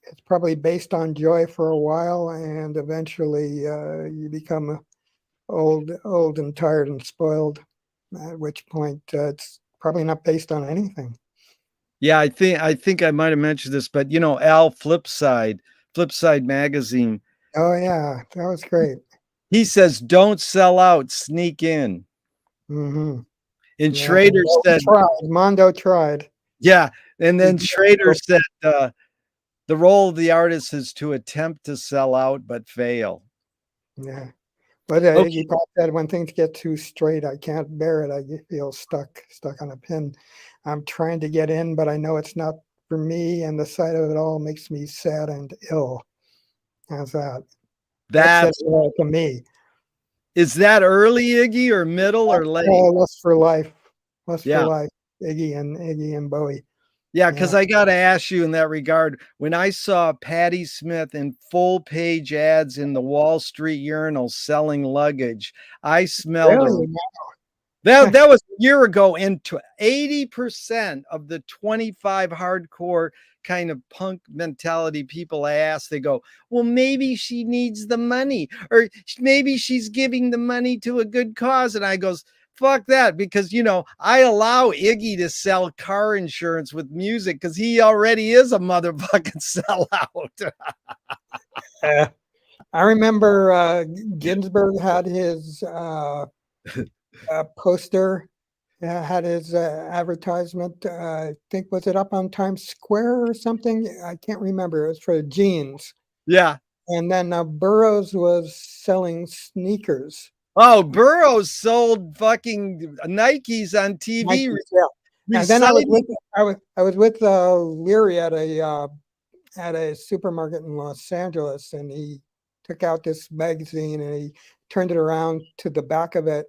it's probably based on joy for a while, and eventually you become old and tired and spoiled. At which point it's probably not based on anything. Yeah, I think I might have mentioned this, but Al Flipside magazine, Oh yeah, that was great. he says, "Don't sell out, sneak in." Hmm. And Yeah, Schrader well, we said, tried. Mondo tried. "Yeah." And We then did. Schrader said, "The role of the artist is to attempt to sell out but fail." Yeah. But Okay, Iggy Pop said, when things get too straight, I can't bear it. I feel stuck on a pin. I'm trying to get in, but I know it's not for me, and the sight of it all makes me sad and ill. How's that? That says that's it all to me. is that early Iggy or middle or late? Lust for life, lust for Yeah. life. Iggy and Bowie. Yeah, Yeah, because I got to ask you in that regard. When I saw Patti Smith in full page ads in the Wall Street Urinal selling luggage, I smelled a really. that was a year ago, and 80% of the 25 hardcore kind of punk mentality people I ask, they go, well, maybe she needs the money, or maybe she's giving the money to a good cause. And I goes, fuck that, because I allow Iggy to sell car insurance with music because he already is a motherfucking sellout. Uh, I remember Ginsberg had his poster, had his advertisement. I think, was it up on Times Square or something? I can't remember. It was for jeans. Yeah. And then Burroughs was selling sneakers. Oh, Burroughs sold fucking Nikes on TV. Nikes, yeah. And then Reciting. I was with Leary at a supermarket in Los Angeles, and he took out this magazine and he turned it around to the back of it,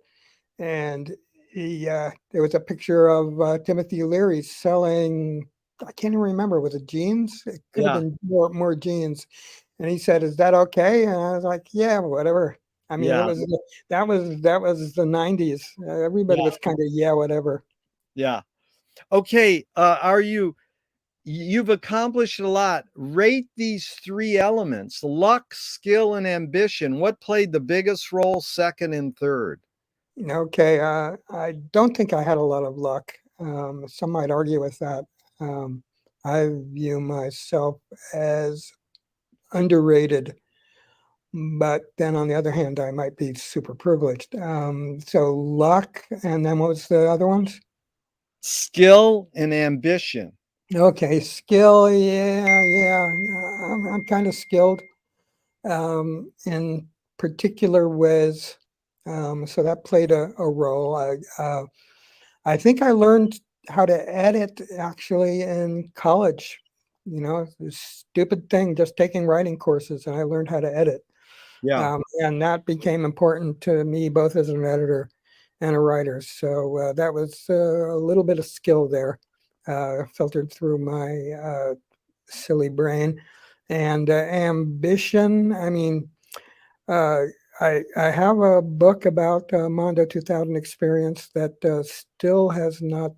and he there was a picture of Timothy Leary selling. I can't even remember. Was it jeans? It could have Yeah. been more jeans. And he said, "Is that okay?" And I was like, "Yeah, whatever." I mean, Yeah. that was the 90s. Everybody Yeah. was kind of, yeah, whatever. Yeah. Okay. You've accomplished a lot. Rate these three elements: luck, skill, and ambition. What played the biggest role, second and third? Okay, I don't think I had a lot of luck. Some might argue with that. Um, I view myself as underrated, but then on the other hand, I might be super privileged. So luck, and then what was the other ones? Skill and ambition. Okay, skill, yeah. I'm kind of skilled in particular ways. So that played a role. I think I learned how to edit actually in college. You know, this stupid thing, just taking writing courses, and I learned how to edit. Yeah. And that became important to me both as an editor and a writer. So that was a little bit of skill there, filtered through my silly brain. And ambition, I mean, uh, I have a book about Mondo 2000 experience that still has not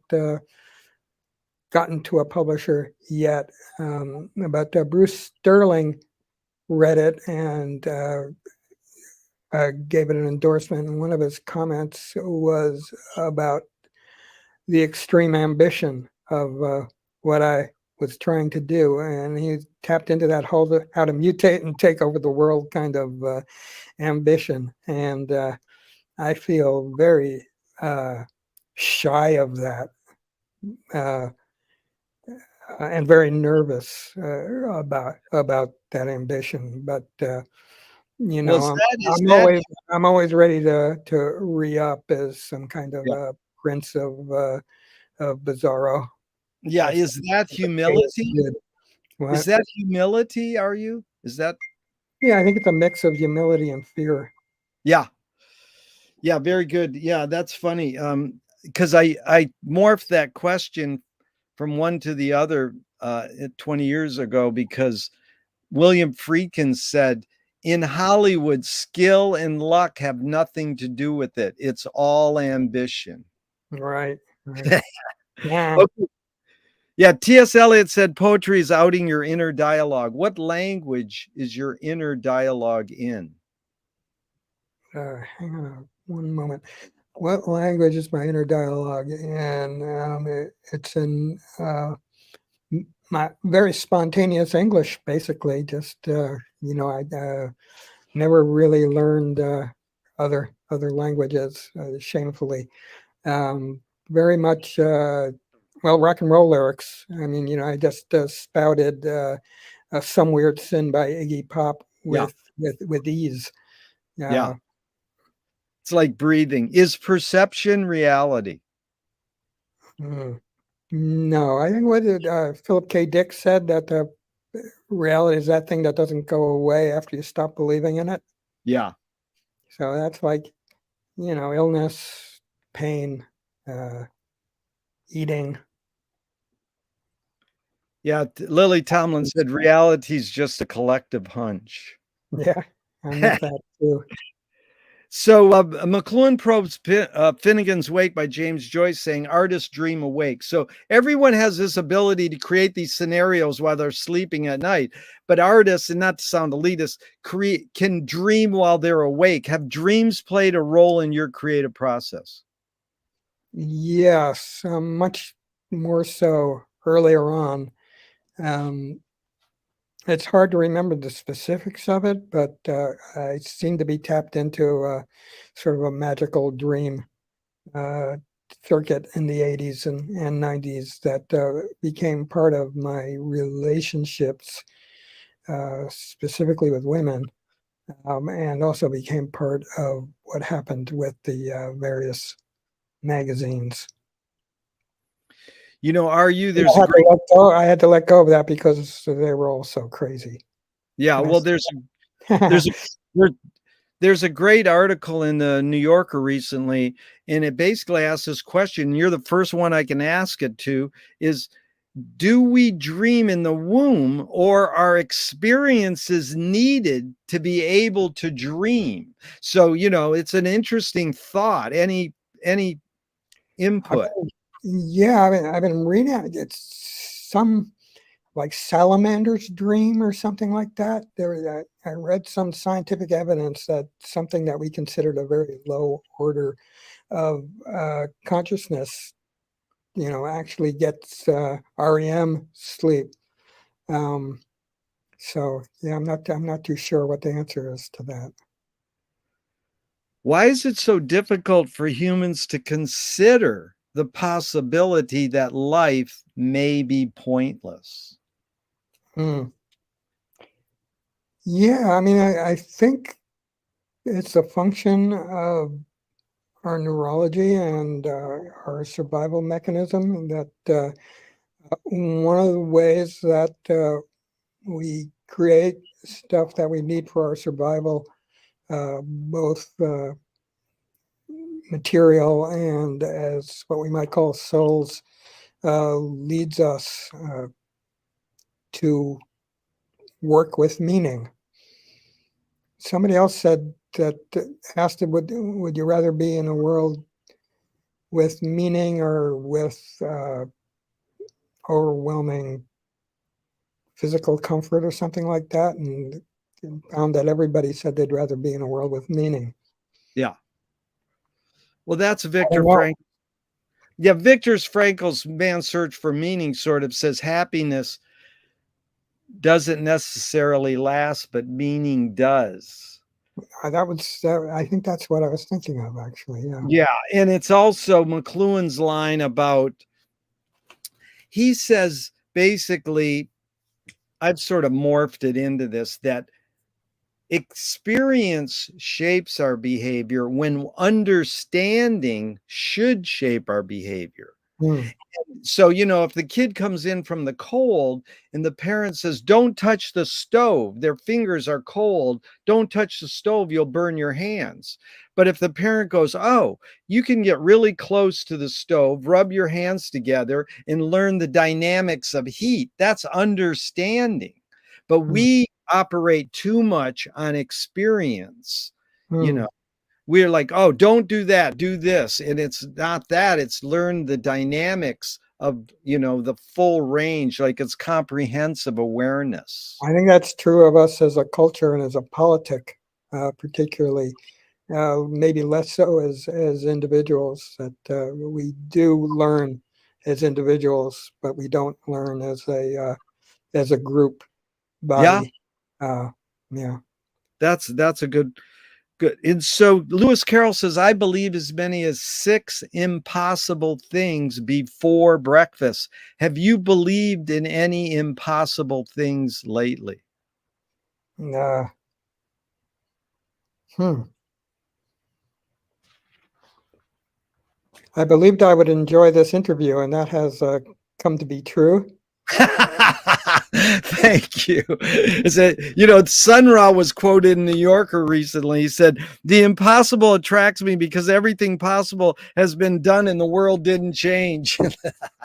gotten to a publisher yet. But Bruce Sterling read it and gave it an endorsement. And one of his comments was about the extreme ambition of what I was trying to do. And he tapped into that whole how to mutate and take over the world kind of ambition. And I feel very shy of that uh, and very nervous about that ambition. But you Well, know, is that I'm always ready to re-up as some kind of yeah. a prince of Bizarro. Yeah, As is that the Chaos humility? did. Is What? that humility, are you? Is that Yeah, I think it's a mix of humility and fear. yeah. Yeah, very good. Yeah, that's funny. Because I morphed that question from one to the other 20 years ago because William Friedkin said, in Hollywood, skill and luck have nothing to do with it. It's all ambition. Right, right. Yeah. Okay. Yeah, T.S. Eliot said poetry is outing your inner dialogue. What language is your inner dialogue in? Hang on one moment. What language is my inner dialogue? And it's in my very spontaneous English, basically. Just I never really learned other languages, shamefully. Um, Very much well, rock and roll lyrics. I mean, I just spouted "Some Weird Sin" by Iggy Pop Yeah, with ease. yeah. Uh, It's like breathing. Is perception reality? mm, no, I think what did Philip K. Dick said, that reality is that thing that doesn't go away after you stop believing in it. Yeah. So that's like, illness, pain, uh, eating. Yeah. Lily Tomlin said reality is just a collective hunch. Yeah, I'm with that too. So McLuhan probes Finnegan's Wake by James Joyce, saying artists dream awake. So everyone has this ability to create these scenarios while they're sleeping at night. But artists, and not to sound elitist, can dream while they're awake. Have dreams played a role in your creative process? Yes, much more so earlier on. Um, it's hard to remember the specifics of it, but I seem to be tapped into sort of a magical dream uh, circuit in the 80s and 90s that became part of my relationships, specifically with women, and also became part of what happened with the various magazines. Are you? And There's a great, I had to let go of that because they were all so crazy. yeah. And Well, there's a there, there's a great article in the New Yorker recently, and it basically asks this question. You're the first one I can ask it to. Is do we dream in the womb, or are experiences needed to be able to dream? So, it's an interesting thought. Any I've input? yeah, I've been reading it. It's some like salamander's dream or something like that. I read some scientific evidence that something that we considered a very low order of consciousness, actually gets REM sleep. Um, so yeah, I'm not too sure what the answer is to that. Why is it so difficult for humans to consider the possibility that life may be pointless? Hmm. Yeah, I mean, I think it's a function of our neurology and our survival mechanism that one of the ways that we create stuff that we need for our survival, both material and as what we might call souls, leads us to work with meaning. Somebody else said that asked him, would you rather be in a world with meaning or with overwhelming physical comfort or something like that? And found that everybody said they'd rather be in a world with meaning. Yeah. Well, that's I Viktor don't know. Frank. Yeah, Viktor Frankl's Man's Search for Meaning sort of says happiness doesn't necessarily last, but meaning does. I think that's what I was thinking of, actually. Yeah. Yeah, and it's also McLuhan's line about, he says basically, I've sort of morphed it into this, that experience shapes our behavior when understanding should shape our behavior. Hmm. So, if the kid comes in from the cold and the parent says, don't touch the stove, their fingers are cold, don't touch the stove, you'll burn your hands. But if the parent goes, oh, you can get really close to the stove, rub your hands together, and learn the dynamics of heat, that's understanding. But Hmm. we operate too much on experience, you Hmm. know we're like, oh, don't do that, do this. And it's not that, it's learn the dynamics of, the full range, like it's comprehensive awareness. I think that's true of us as a culture and as a politic, particularly. Maybe less so as individuals. That we do learn as individuals, but we don't learn as a group Yeah, body. Uh, yeah. that's a good. And so Lewis Carroll says, I believe as many as 6 impossible things before breakfast. Have you believed in any impossible things lately? Uh, hmm. I believed I would enjoy this interview, and that has come to be true. Thank you. Is it, Sun Ra was quoted in New Yorker recently. He said, the impossible attracts me because everything possible has been done and the world didn't change.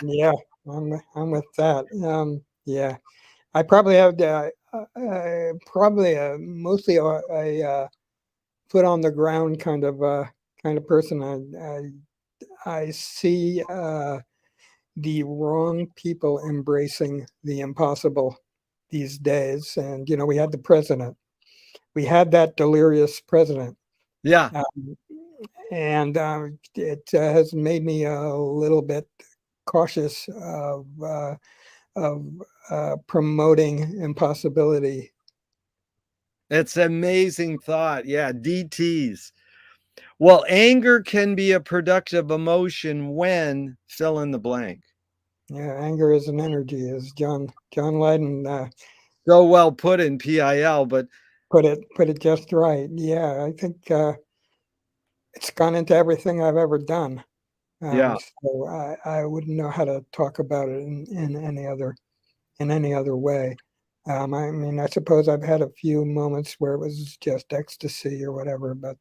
Yeah, I'm with that. Yeah, I probably have probably mostly a foot on the ground kind of person. I see the wrong people embracing the impossible these days, and we had the president. We had that delirious president, Yeah, um, and it has made me a little bit cautious of promoting impossibility. it's an amazing thought. Yeah, DTs. Well, anger can be a productive emotion when fill in the blank. Yeah, anger is an energy, as John Lydon So well put in PIL, but put it just right. Yeah, I think it's gone into everything I've ever done. yeah, So I wouldn't know how to talk about it in any other way. I mean, I suppose I've had a few moments where it was just ecstasy or whatever, but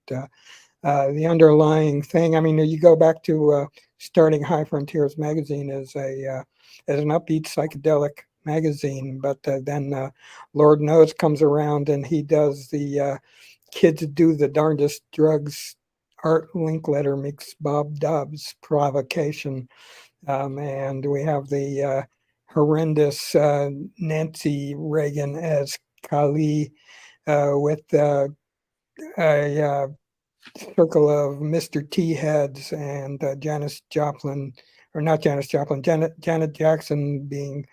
the underlying thing. I mean, you go back to starting High Frontiers magazine as an upbeat psychedelic magazine, but then Lord Knows comes around and he does the Kids Do the Darndest Drugs Art Linkletter makes Bob Dobbs provocation. And we have the horrendous Nancy Reagan as Kali with a circle of Mr. T heads and Janis Joplin, or not Janis Joplin, Janet Jackson being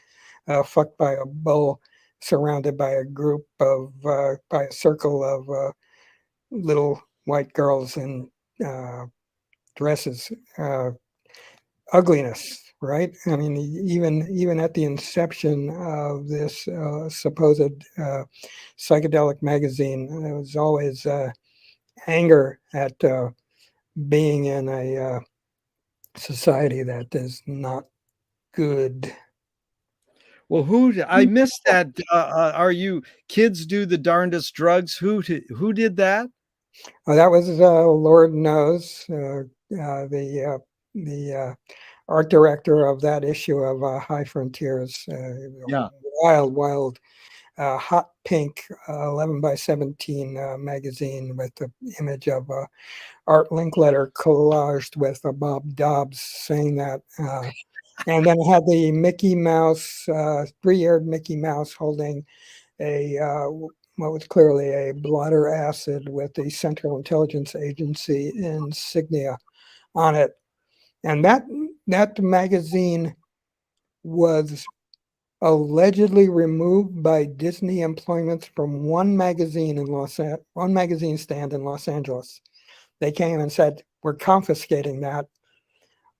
fucked by a bull, surrounded by by a circle of little white girls in dresses. Ugliness, right? I mean, even at the inception of this supposed psychedelic magazine, there was always anger at being in a society that is not good. Well, I missed that. Are you Kids Do the Darndest Drugs? Who did that? That was Lord Knows, the art director of that issue of High Frontiers. Yeah. Wild, hot pink 11 by 17 magazine with the image of Art Linkletter collaged with Bob Dobbs saying that. And then it had the Mickey Mouse, three-eared Mickey Mouse holding a what was clearly a blotter acid with the Central Intelligence Agency insignia on it. And that magazine was allegedly removed by Disney employments from one magazine stand in Los Angeles. They came and said, "We're confiscating that,"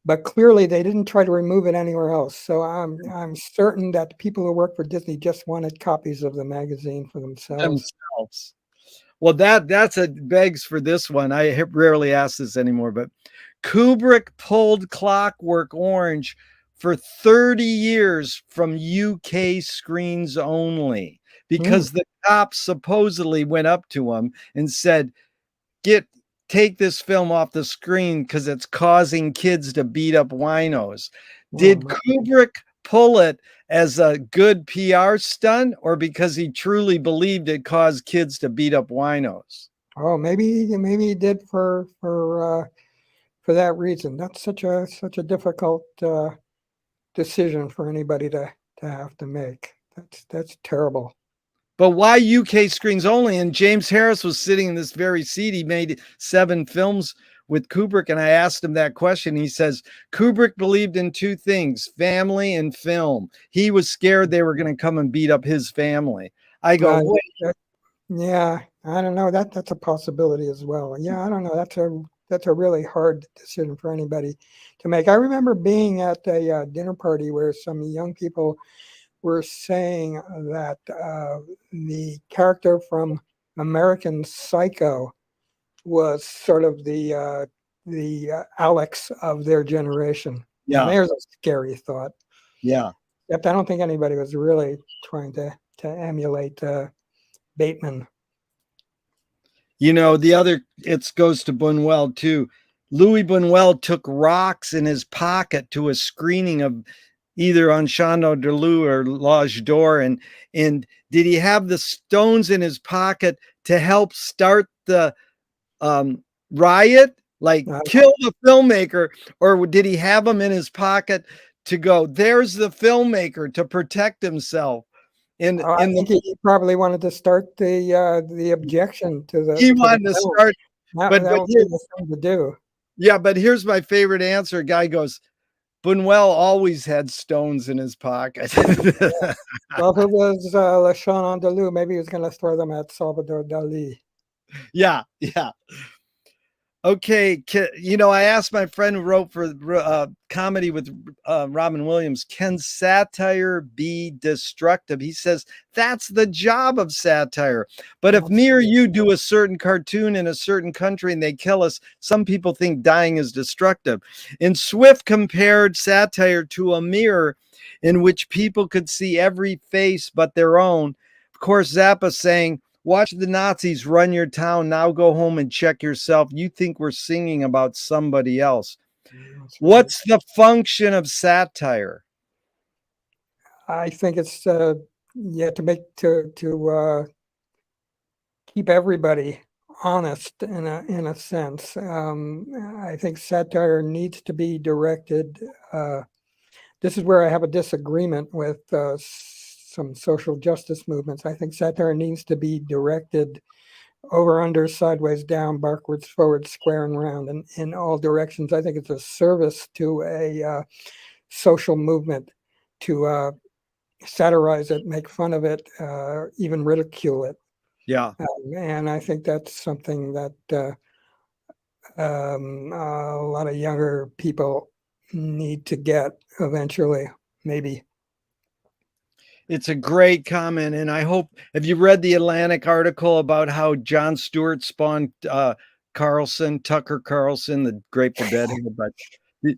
but clearly they didn't try to remove it anywhere else. So I'm certain that the people who work for Disney just wanted copies of the magazine for themselves. Well, that's a begs for this one. I rarely ask this anymore, but Kubrick pulled Clockwork Orange for 30 years from UK screens only because the cops supposedly went up to him and said, take this film off the screen because it's causing kids to beat up winos. Did Kubrick pull it as a good PR stunt or because he truly believed it caused kids to beat up winos? Oh, maybe he did for that reason. That's such a difficult decision for anybody to have to make. That's terrible. But why UK screens only? And James Harris was sitting in this very seat. He made 7 films with Kubrick, and I asked him that question. He says Kubrick believed in 2 things: family and film. He was scared they were going to come and beat up his family. I go, wait. Yeah, I don't know. That's a possibility as well. Yeah, I don't know. That's a really hard decision for anybody to make. I remember being at a dinner party where some young people were saying that the character from American Psycho was sort of the Alex of their generation. Yeah, and there's a scary thought. Yeah, except I don't think anybody was really trying to emulate Bateman. You know, it goes to Buñuel too. Louis Buñuel took rocks in his pocket to a screening of either on Chandon de Lou or L'Age d'Or. And did he have the stones in his pocket to help start the riot? Like kill the filmmaker? Or did he have them in his pocket to go, there's the filmmaker, to protect himself? I think he probably wanted to start the objection to the. He wanted to start, but that would be the thing to do. Yeah, but here's my favorite answer. Guy goes, Buñuel always had stones in his pocket. Yeah. Well, if it was Le Chandon de Lou, maybe he was going to throw them at Salvador Dali. Yeah. Okay, you know, I asked my friend who wrote for comedy with Robin Williams, can satire be destructive? He says that's the job of satire. But if me or you do a certain cartoon in a certain country and they kill us, some people think dying is destructive. And Swift compared satire to a mirror in which people could see every face but their own. Of course, Zappa saying, watch the Nazis run your town. Now go home and check yourself. You think we're singing about somebody else. That's right. What's the function of satire? I think it's yeah, to keep everybody honest in a sense. I think satire needs to be directed. This is where I have a disagreement with some social justice movements. I think satire needs to be directed over, under, sideways, down, backwards, forward, square, and round, and in all directions. I think it's a service to a social movement to satirize it, make fun of it, even ridicule it. Yeah. And I think that's something that a lot of younger people need to get eventually, maybe. It's a great comment, and I hope have you read the Atlantic article about how Jon Stewart spawned, Carlson, Tucker Carlson, the Grateful Dead? But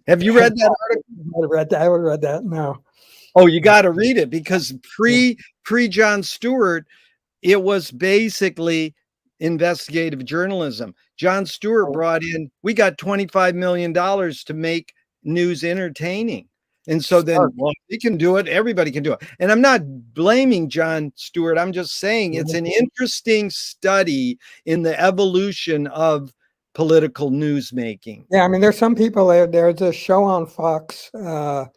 have you read that article? I would have read that. No. Oh, you gotta read it because pre Jon Stewart, it was basically investigative journalism. Jon Stewart brought in, we got $25 million to make news entertaining. And so then, well, he can do it. Everybody can do it. And I'm not blaming Jon Stewart. I'm just saying it's an interesting study in the evolution of political newsmaking. Yeah, I mean, there's some people. There's a show on Fox, kind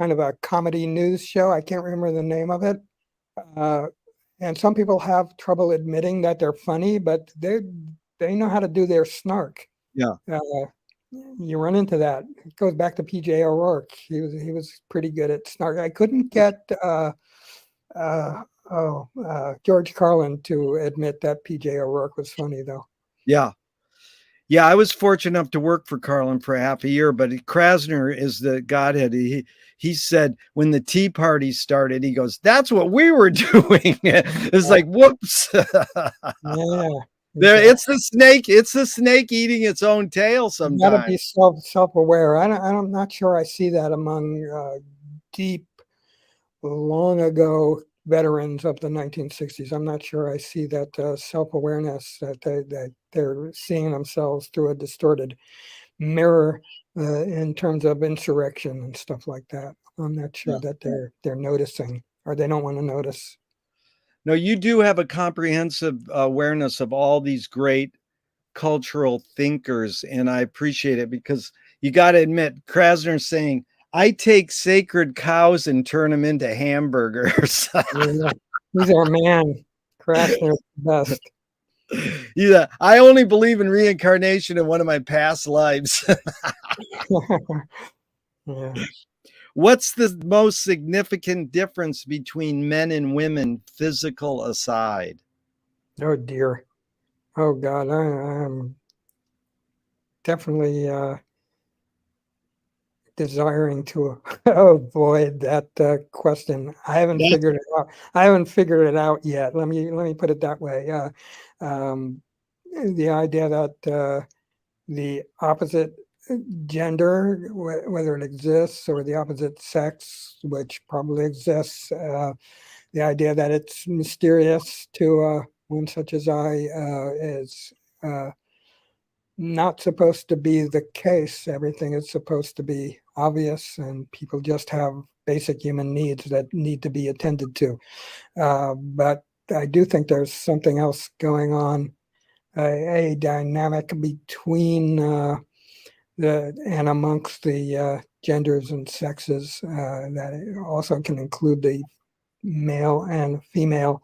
of a comedy news show. I can't remember the name of it. And some people have trouble admitting that they're funny, but they know how to do their snark. Yeah. You run into that. It goes back to PJ O'Rourke. He was pretty good at snark. I couldn't get George Carlin to admit that PJ O'Rourke was funny, though. Yeah. Yeah, I was fortunate enough to work for Carlin for half a year, but Krasner is the godhead. He said when the Tea Party started, he goes, "That's what we were doing." It's like, whoops. Yeah. There, it's the snake. It's the snake eating its own tail sometimes. You got to be self-aware. I'm not sure I see that among deep, long ago veterans of the 1960s. I'm not sure I see that self-awareness that they're seeing themselves through a distorted mirror in terms of insurrection and stuff like that. I'm not sure that they're noticing, or they don't want to notice. No, you do have a comprehensive awareness of all these great cultural thinkers, and I appreciate it because you got to admit, Krasner saying, "I take sacred cows and turn them into hamburgers." Yeah. He's our man. Krasner's the best. Yeah, I only believe in reincarnation in one of my past lives. Yeah. What's the most significant difference between men and women, physical aside? Oh dear. Oh God. I'm definitely desiring to avoid that question. I haven't figured it out. I haven't figured it out yet. Let me put it that way. The idea that the opposite gender, whether it exists, or the opposite sex, which probably exists, the idea that it's mysterious to one such as I is not supposed to be the case. Everything is supposed to be obvious, and people just have basic human needs that need to be attended to. But I do think there's something else going on, a dynamic between and amongst the genders and sexes that also can include the male and female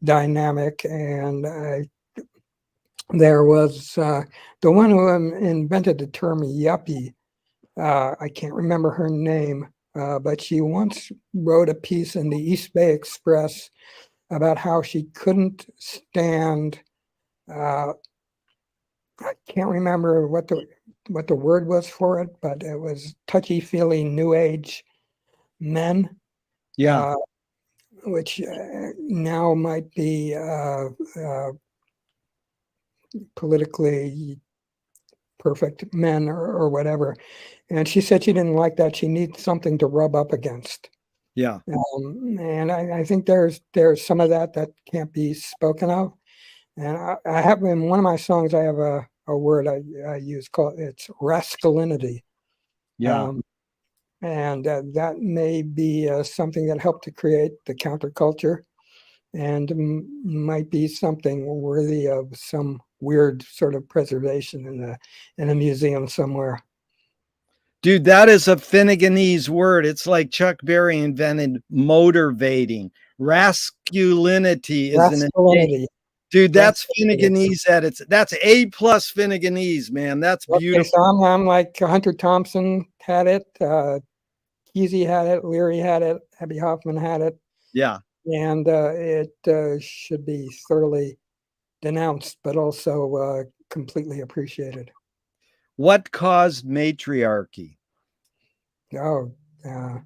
dynamic. And there was the one who invented the term yuppie. I can't remember her name, but she once wrote a piece in the East Bay Express about how she couldn't stand. I can't remember what the word was for it, but it was touchy-feely New Age men. Yeah. Which now might be politically perfect men or whatever. And she said she didn't like that. She needs something to rub up against. Yeah. And I think there's some of that can't be spoken of. And I have in one of my songs, I have a word I use called, it's rascalinity. Yeah. And that may be something that helped to create the counterculture, and might be something worthy of some weird sort of preservation in a museum somewhere. Dude, that is a Finneganese word. It's like Chuck Berry invented motivating. Rasculinity is an innate. Masculinity. Dude, that's Masculinity. Finneganese at its that's A plus Finneganese, man. That's Okay, beautiful. so I'm like Hunter Thompson had it, Kesey had it, Leary had it, Abby Hoffman had it, Yeah. and it should be thoroughly denounced, but also completely appreciated. What caused matriarchy? Oh, uh,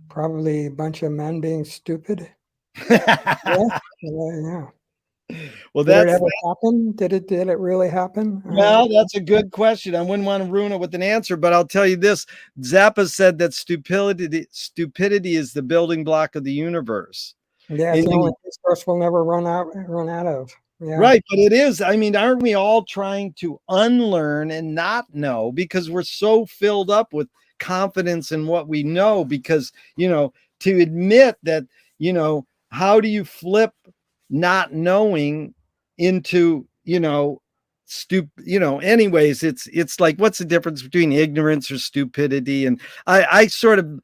probably a bunch of men being stupid. Yeah, yeah. Well, Did it that's ever happen? Did it really happen? well, that's a good question. I wouldn't want to ruin it with an answer, but I'll tell you this. Zappa said that stupidity is the building block of the universe. Yeah, it's And the you only resource we'll never run out of. Yeah. right, but it is. I mean, aren't we all trying to unlearn and not know because we're so filled up with confidence in what we know? Because, to admit that, how do you flip not knowing into, anyways, it's like, what's the difference between ignorance or stupidity? And I sort of,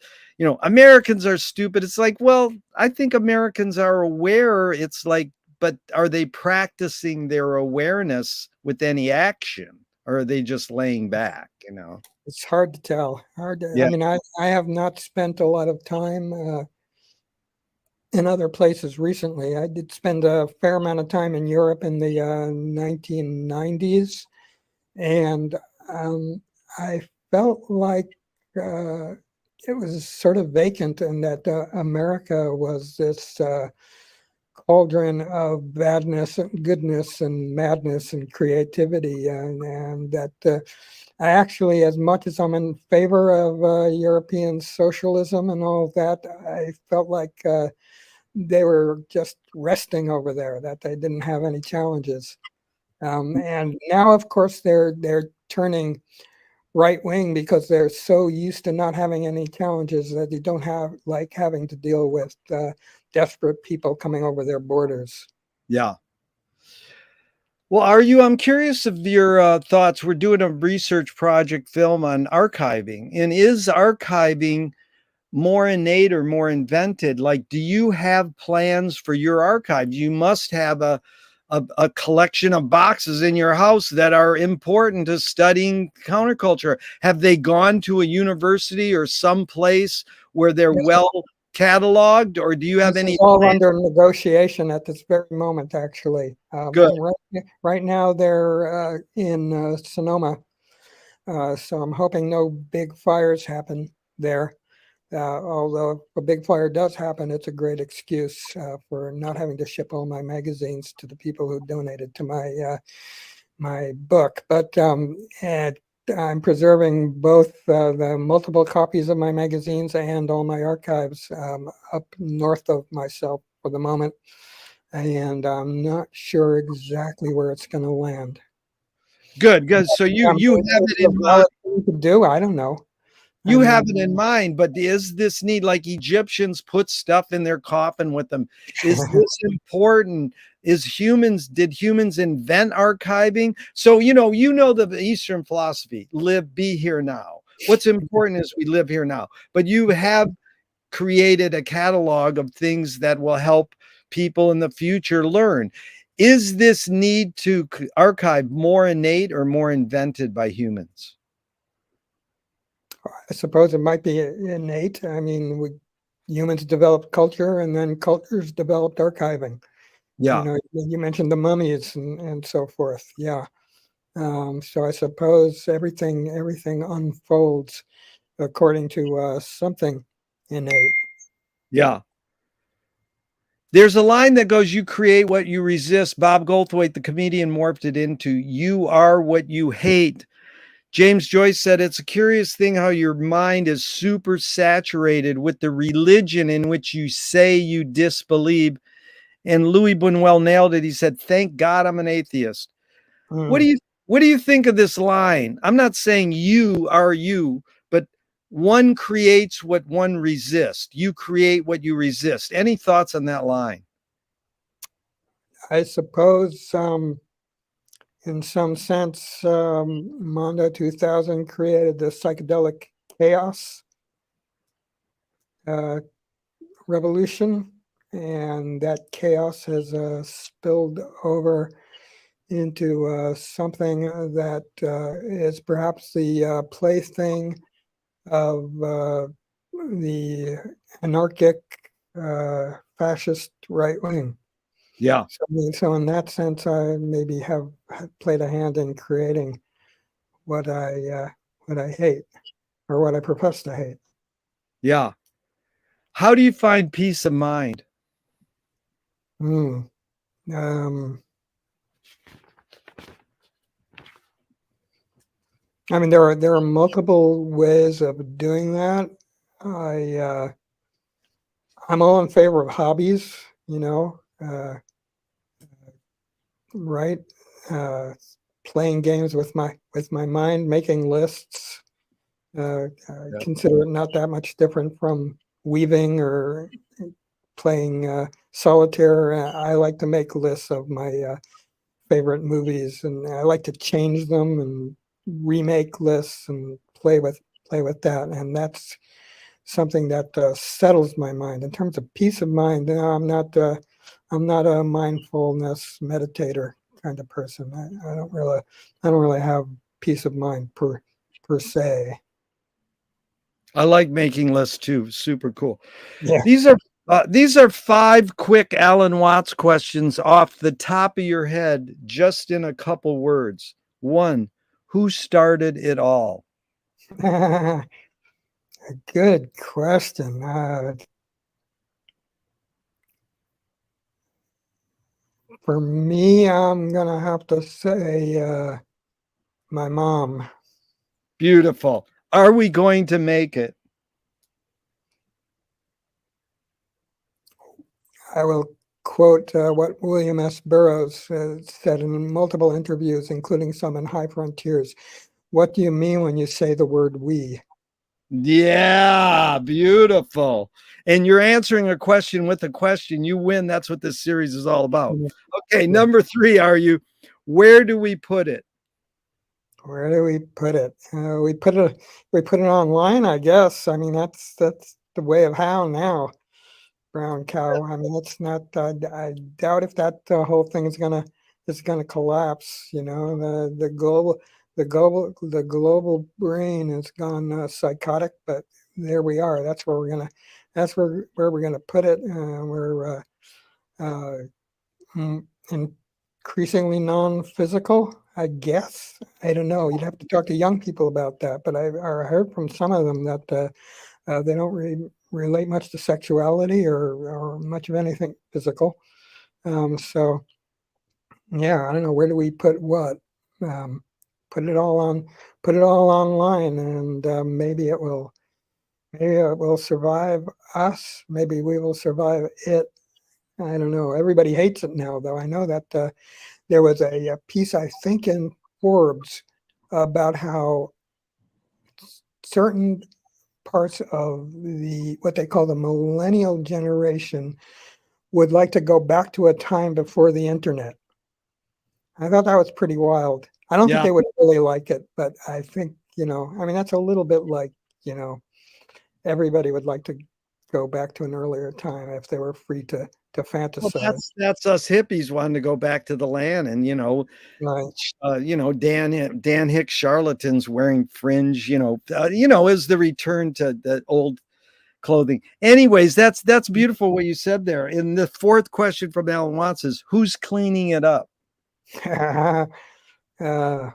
Americans are stupid. It's like, well, I think Americans are aware. It's like, but are they practicing their awareness with any action, or are they just laying back? It's hard to tell. Hard to, Yeah. I mean, I have not spent a lot of time in other places recently. I did spend a fair amount of time in Europe in the 1990s, and I felt like uh, it was sort of vacant, and that America was this cauldron of badness and goodness and madness and creativity, and that I actually, as much as I'm in favor of European socialism and all of that, I felt like they were just resting over there, that they didn't have any challenges. And now, of course, they're turning right wing because they're so used to not having any challenges that they don't have like having to deal with desperate people coming over their borders. Yeah. Well, I'm curious of your thoughts. We're doing a research project film on archiving, and is archiving more innate or more invented? Like, do you have plans for your archives? You must have a collection of boxes in your house that are important to studying counterculture. Have they gone to a university or some place where they're well cataloged, or do you have This any is all plans? under negotiation at this very moment, actually. Good. Right now, they're in Sonoma, so I'm hoping no big fires happen there. Although if a big fire does happen, it's a great excuse for not having to ship all my magazines to the people who donated to my book. But and I'm preserving both the multiple copies of my magazines and all my archives up north of myself for the moment. And I'm not sure exactly where it's going to land. Good, good. So you have It's it a in mind. valid thing to do. I don't know. I You have mean, it in mind, but is this need, like Egyptians put stuff in their coffin with them? Is this important? Did humans invent archiving? So, the Eastern philosophy, be here now. What's important is we live here now. But you have created a catalog of things that will help people in the future learn. Is this need to archive more innate or more invented by humans? I suppose it might be innate. I mean, humans developed culture, and then cultures developed archiving. Yeah. You mentioned the mummies and so forth. Yeah. So I suppose everything unfolds according to something innate. Yeah. There's a line that goes, "You create what you resist." Bob Goldthwait, the comedian, morphed it into, "You are what you hate." James Joyce said, "It's a curious thing how your mind is super saturated with the religion in which you say you disbelieve." And Louis Buñuel nailed it. He said, "Thank God I'm an atheist." What do Mm. you what do you think of this line? I'm not saying you are you, but one creates what one resists. You create what you resist. Any thoughts on that line? I suppose, in some sense, Mondo 2000 created the psychedelic chaos uh, revolution, and that chaos has spilled over into something that is perhaps the plaything of the anarchic fascist right wing. Yeah. So in that sense, I maybe have played a hand in creating what I hate, or what I profess to hate. Yeah. How do you find peace of mind? Hmm. Um, I mean, there are multiple ways of doing that. I I'm all in favor of hobbies, you know, right? Uh, Playing games with my mind, making lists. I Yeah. consider it not that much different from weaving or playing solitaire. I like to make lists of my favorite movies, and I like to change them and remake lists and play with that. And that's something that settles my mind. In terms of peace of mind, no, I'm not a mindfulness meditator kind of person. I don't really have peace of mind per se. I like making lists too. Super cool. Yeah. These are these are 5 quick Alan Watts questions off the top of your head, just in a couple words. One, who started it all? Good question. For me, I'm gonna have to say my mom. Beautiful. Are we going to make it? I will quote what William S. Burroughs said in multiple interviews, including some in High Frontiers. What do you mean when you say the word we? Yeah, beautiful. And you're answering a question with a question. You win. That's what this series is all about. Yeah. Okay, Yeah. number 3, are you? Where do we put it? Where do we put it? We put it online, I guess. I mean, that's the way of how now. Brown cow. I mean, it's not. I doubt if that whole thing is gonna collapse. You know, the global brain has gone psychotic. But there we are. That's where we're gonna put it. We're uh, mm, increasingly non-physical, I guess. I don't know. You'd have to talk to young people about that. But I heard from some of them that they don't really relate much to sexuality or much of anything physical. So yeah, I don't know. Where do we put what? Um, put it all on, put it all online, and maybe it will survive us. Maybe we will survive it. I don't know. Everybody hates it now, though. I know that there was a piece, I think, in Forbes about how certain parts of the what they call the millennial generation would like to go back to a time before the internet. I thought that was pretty wild. I don't think Yeah. they would really like it, but I think, I mean, that's a little bit like, everybody would like to go back to an earlier time if they were free to Well, fantasize. that's us hippies wanting to go back to the land, and Right. Dan Hicks charlatans wearing fringe. Is the return to the old clothing. Anyways, that's beautiful what you said there. And the fourth question from Alan Watts is, who's cleaning it up? uh,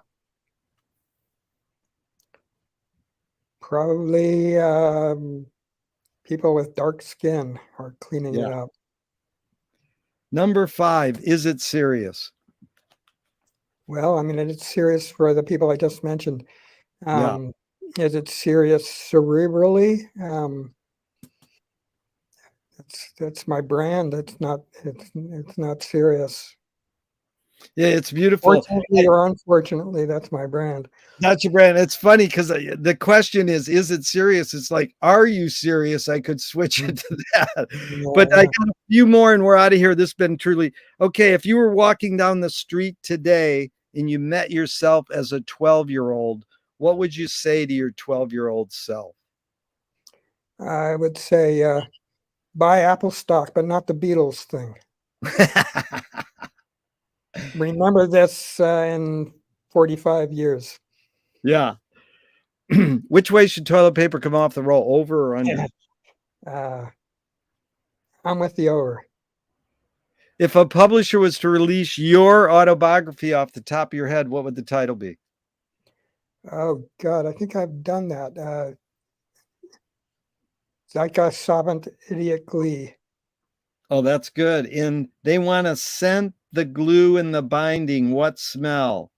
Probably people with dark skin are cleaning Yeah. it up. Number 5, is it serious? Well, I mean, it's serious for the people I just mentioned. Yeah. Um, is it serious cerebrally? That's my brand. It's not serious. Yeah, it's beautiful. Fortunately or unfortunately, that's my brand. That's your brand. It's funny because the question is it serious? It's like, are you serious? I could switch Mm. it to that. Yeah, But I yeah. got a few more and we're out of here. This has been truly okay. If you were walking down the street today and you met yourself as a 12-year-old, what would you say to your 12-year-old self? I would say buy Apple stock, but not the Beatles thing. Remember this in 45 years. Yeah. Which way should toilet paper come off the roll, over or under? uh, I'm with the over. If a publisher was to release your autobiography off the top of your head, what would the title be? Oh God, I think I've done that. Zeitgeist Savant Idiot Glee. Oh, that's good. And they want to scent the glue in the binding. What smell?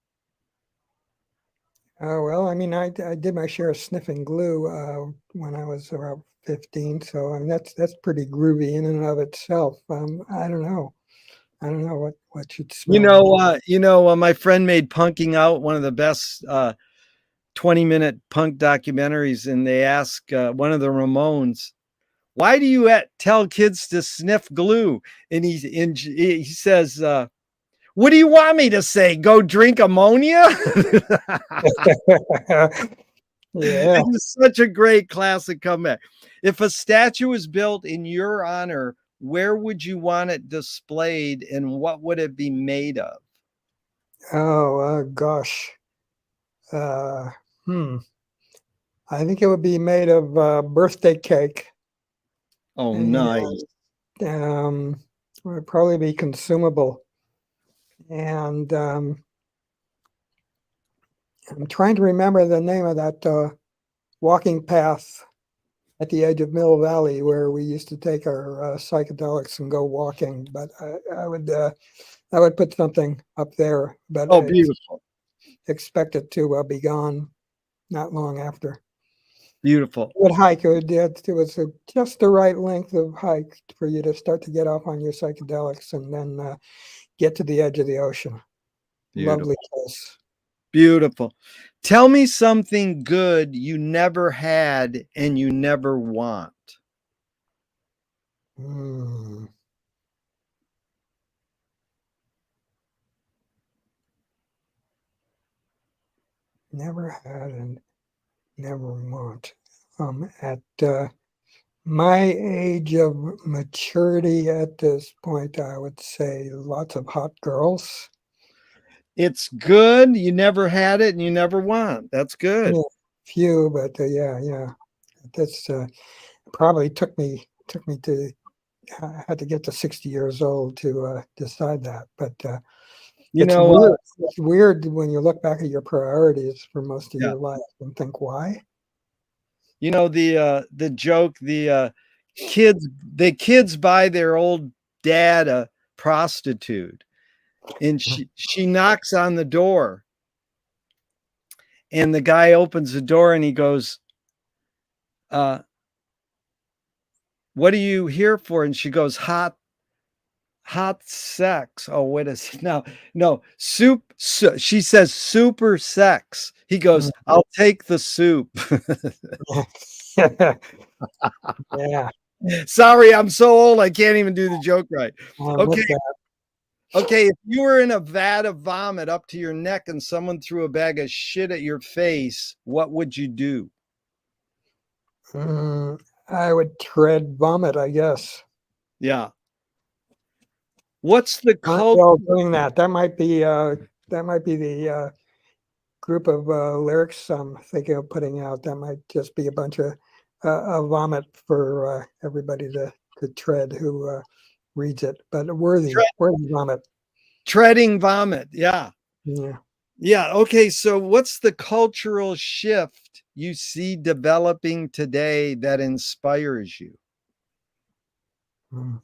Oh well, I mean, I did my share of sniffing glue when I was around 15, so I mean that's pretty groovy in and of itself. I don't know. I don't know what should smell. My friend made Punking Out one of the best 20-minute punk documentaries, and they ask one of the Ramones, "Why do you tell kids to sniff glue?" And he says, "What do you want me to say? Go drink ammonia?" Yeah. It is such a great classic comeback. If a statue is built in your honor, where would you want it displayed and what would it be made of? Oh gosh. Uh, hmm. I think it would be made of birthday cake, Oh, and nice. it would probably be consumable. And I'm trying to remember the name of that walking path at the edge of Mill Valley where we used to take our psychedelics and go walking. But I would put something up there, but Oh, it's beautiful. expect it to be gone not long after. Beautiful. Would hike. It was just the right length of hike for you to start to get off on your psychedelics and then get to the edge of the ocean. Lovely Beautiful. place. Beautiful. Tell me something good you never had and you never want. Mm, never had and never want. At my age of maturity at this point, I would say lots of hot girls. It's good. You never had it and you never want. That's good. Yeah, few, but yeah, yeah. That's probably took me to I had to get to 60 years old to decide that. But You it's know, weird. It's weird when you look back at your priorities for most of yeah. your life and think, why? The joke, the kids buy their old dad a prostitute, and she knocks on the door, and the guy opens the door and he goes, uh, "What are you here for?" And she goes, "Hot sex." Oh, wait a second. No, she says super sex. He goes, "I'll take the soup." Yeah, Sorry, I'm so old I can't even do the joke right. I Okay, admit that. okay, if you were in a vat of vomit up to your neck and someone threw a bag of shit at your face, what would you do? I would tread vomit, I guess. Yeah. What's the Aren't cult we all doing that? That might be the group of lyrics I'm thinking of putting out. That might just be a bunch of vomit for everybody to tread who reads it, but worthy vomit. treading vomit? Yeah. Yeah. Yeah. Okay. So, what's the cultural shift you see developing today that inspires you? Mm.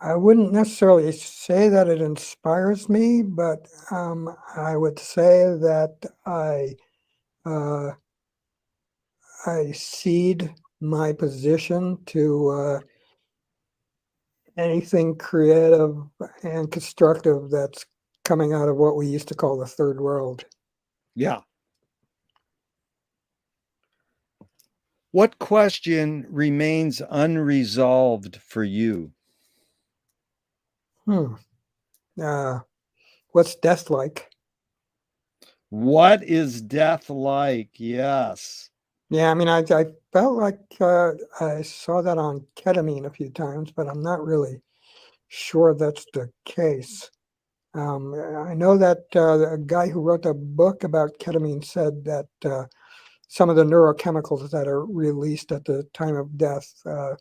I wouldn't necessarily say that it inspires me, but I would say that uh, I cede my position to anything creative and constructive that's coming out of what we used to call the third world. Yeah. What question remains unresolved for you? What's death like? What is death like? Yes. Yeah, I mean, I felt like I saw that on ketamine a few times, but I'm not really sure that's the case. I know that a guy who wrote a book about ketamine said that some of the neurochemicals that are released at the time of death are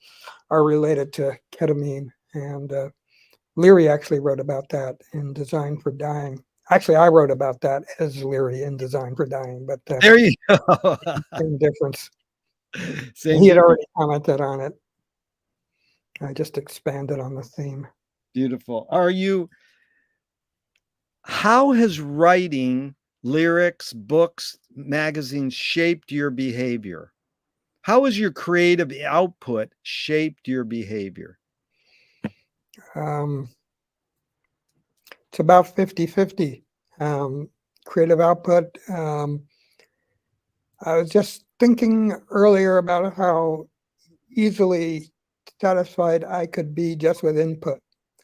related to ketamine. And Leary actually wrote about that in Design for Dying. Actually, I wrote about that as Leary in Design for Dying, but There you go. same difference. Same He had difference. already commented on it. I just expanded on the theme. Beautiful. How has writing, lyrics, books, magazines shaped your behavior? How has your creative output shaped your behavior? Um, it's about 50-50. Creative output. I was just thinking earlier about how easily satisfied I could be just with input.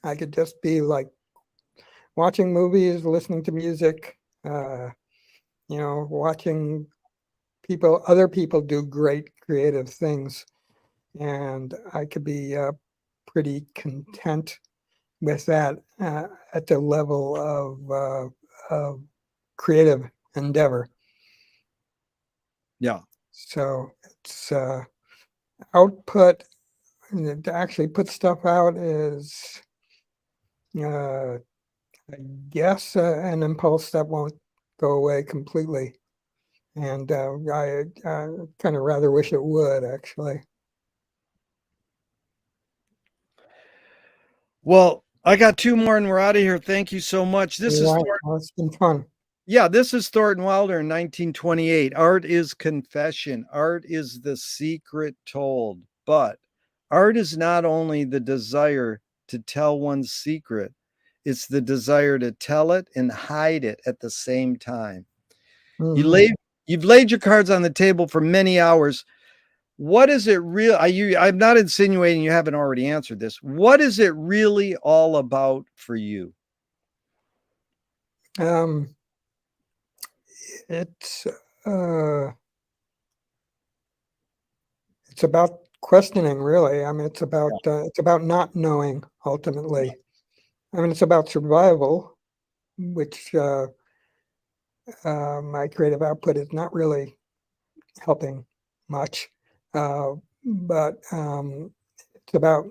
I could just be like watching movies, listening to music, watching other people do great creative things. And I could be pretty content with that at the level of creative endeavor. Yeah. So it's output, and to actually put stuff out is, I guess, an impulse that won't go away completely. And I kind of rather wish it would, actually. Well, I got two more and we're out of here. Thank you so much. This is Yeah, well, it's been fun. this is Thornton Wilder in 1928. Art is confession. Art is the secret told. But art is not only the desire to tell one's secret, it's the desire to tell it and hide it at the same time. Mhm. You've laid your cards on the table for many hours. What is it real? I'm not insinuating you haven't already answered this. What is it really all about for you? Um, it's uh, it's about questioning, really. I mean, it's about not knowing ultimately. I mean, it's about survival, which my creative output is not really helping much. But it's about,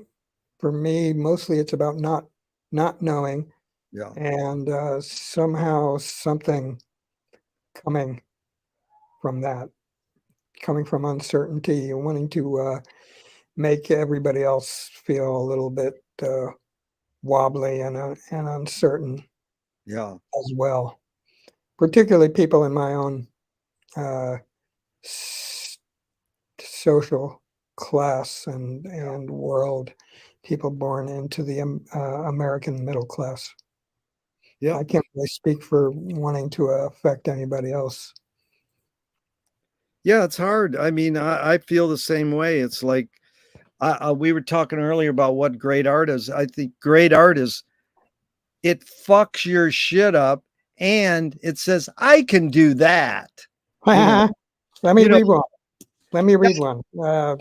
for me, mostly it's about not knowing, Yeah. and somehow something coming from that, coming from uncertainty and wanting to make everybody else feel a little bit wobbly and uncertain Yeah. as well, particularly people in my own uh, s- social class and world, people born into the American middle class. Yeah. I can't really speak for wanting to affect anybody else. Yeah, it's hard. I mean, I feel the same way. It's like we were talking earlier about what great art is. I think great art is it fucks your shit up and it says, I can do that. You know, Let me you know, read one. Let me read one. yeah,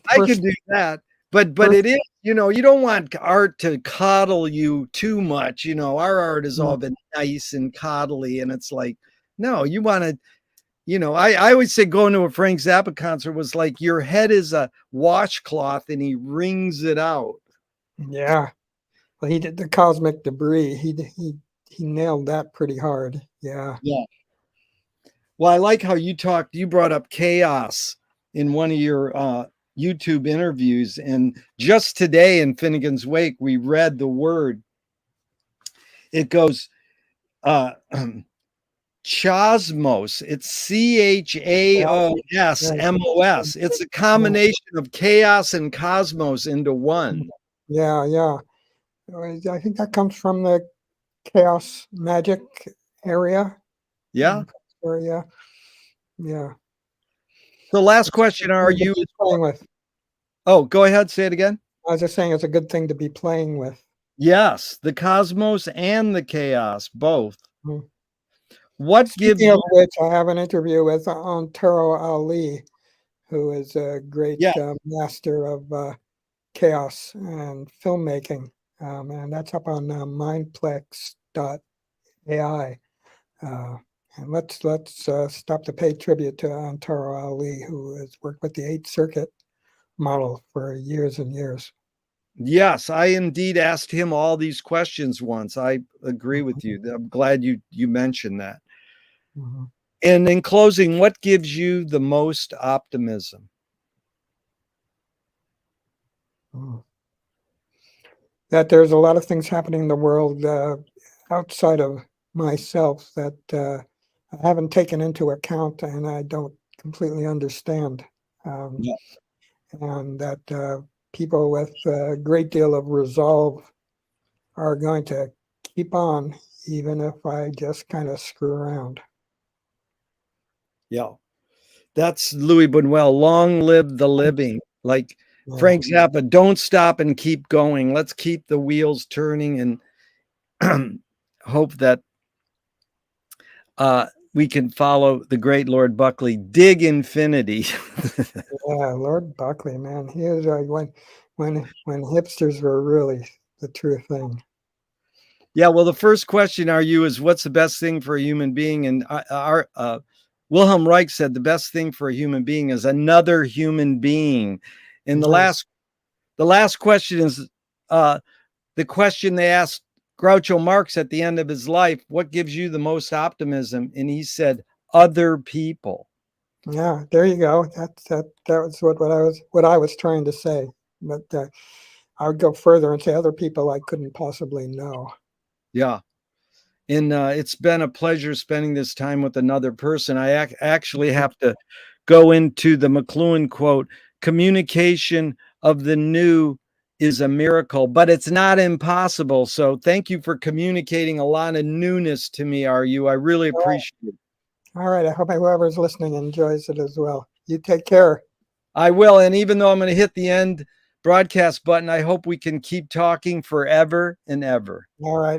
I can First, do that. But first, it is, you don't want art to coddle you too much. Our art has all been nice and coddly, and it's like, no, you want to. I always say going to a Frank Zappa concert was like your head is a washcloth and he wrings it out. yeah. Well, he did the cosmic debris. He nailed that pretty hard. Yeah. Yeah. Well, I like how you brought up chaos in one of your YouTube interviews. And just today in Finnegan's Wake, we read the word. It goes uh Chosmos. It's Right. CHAOSMOS. It's a Yeah. combination of chaos and cosmos into one. Yeah, yeah. I think that comes from the chaos magic area. Yeah. Area. Yeah. The last It's a question, good are thing to you? be playing with. Oh, go ahead. Say it again. I was just saying it's a good thing to be playing with. Yes, the cosmos and the chaos, both. Mm. What gives Speaking of you? which, I have an interview with Antero Ali, who is a great Yeah. master of chaos and filmmaking. And that's up on mindplex.ai. Uh, and let's stop to pay tribute to Antero Ali, who has worked with the Eighth Circuit model for years and years. Yes, I indeed asked him all these questions once. I agree with you. I'm glad you mentioned that. Mhm. And in closing, what gives you the most optimism? Mhm. That there's a lot of things happening in the world outside of myself that I haven't taken into account and I don't completely understand. Um, Yeah. and that people with a great deal of resolve are going to keep on, even if I just kind of screw around. Yeah. That's Louis Buñuel. Long live the living. Like Yeah. Frank Zappa, don't stop and keep going. Let's keep the wheels turning and hope that we can follow the great Lord Buckley. Dig infinity. Yeah, Lord Buckley, man, he is when hipsters were really the true thing. Yeah, well, the first question are you is what's the best thing for a human being? And our Wilhelm Reich said the best thing for a human being is another human being. And Nice. the last question is the question they asked Groucho Marx at the end of his life, what gives you the most optimism? And he said, other people. Yeah, there you go. That was what I was trying to say. But I would go further and say other people I couldn't possibly know. Yeah. And it's been a pleasure spending this time with another person. I actually have to go into the McLuhan quote: communication of the new is a miracle, but it's not impossible. So thank you for communicating a lot of newness to me, RU. I really appreciate it. All right. I hope whoever's listening enjoys it as well. You take care. I will. And even though I'm going to hit the end broadcast button, I hope we can keep talking forever and ever. All right.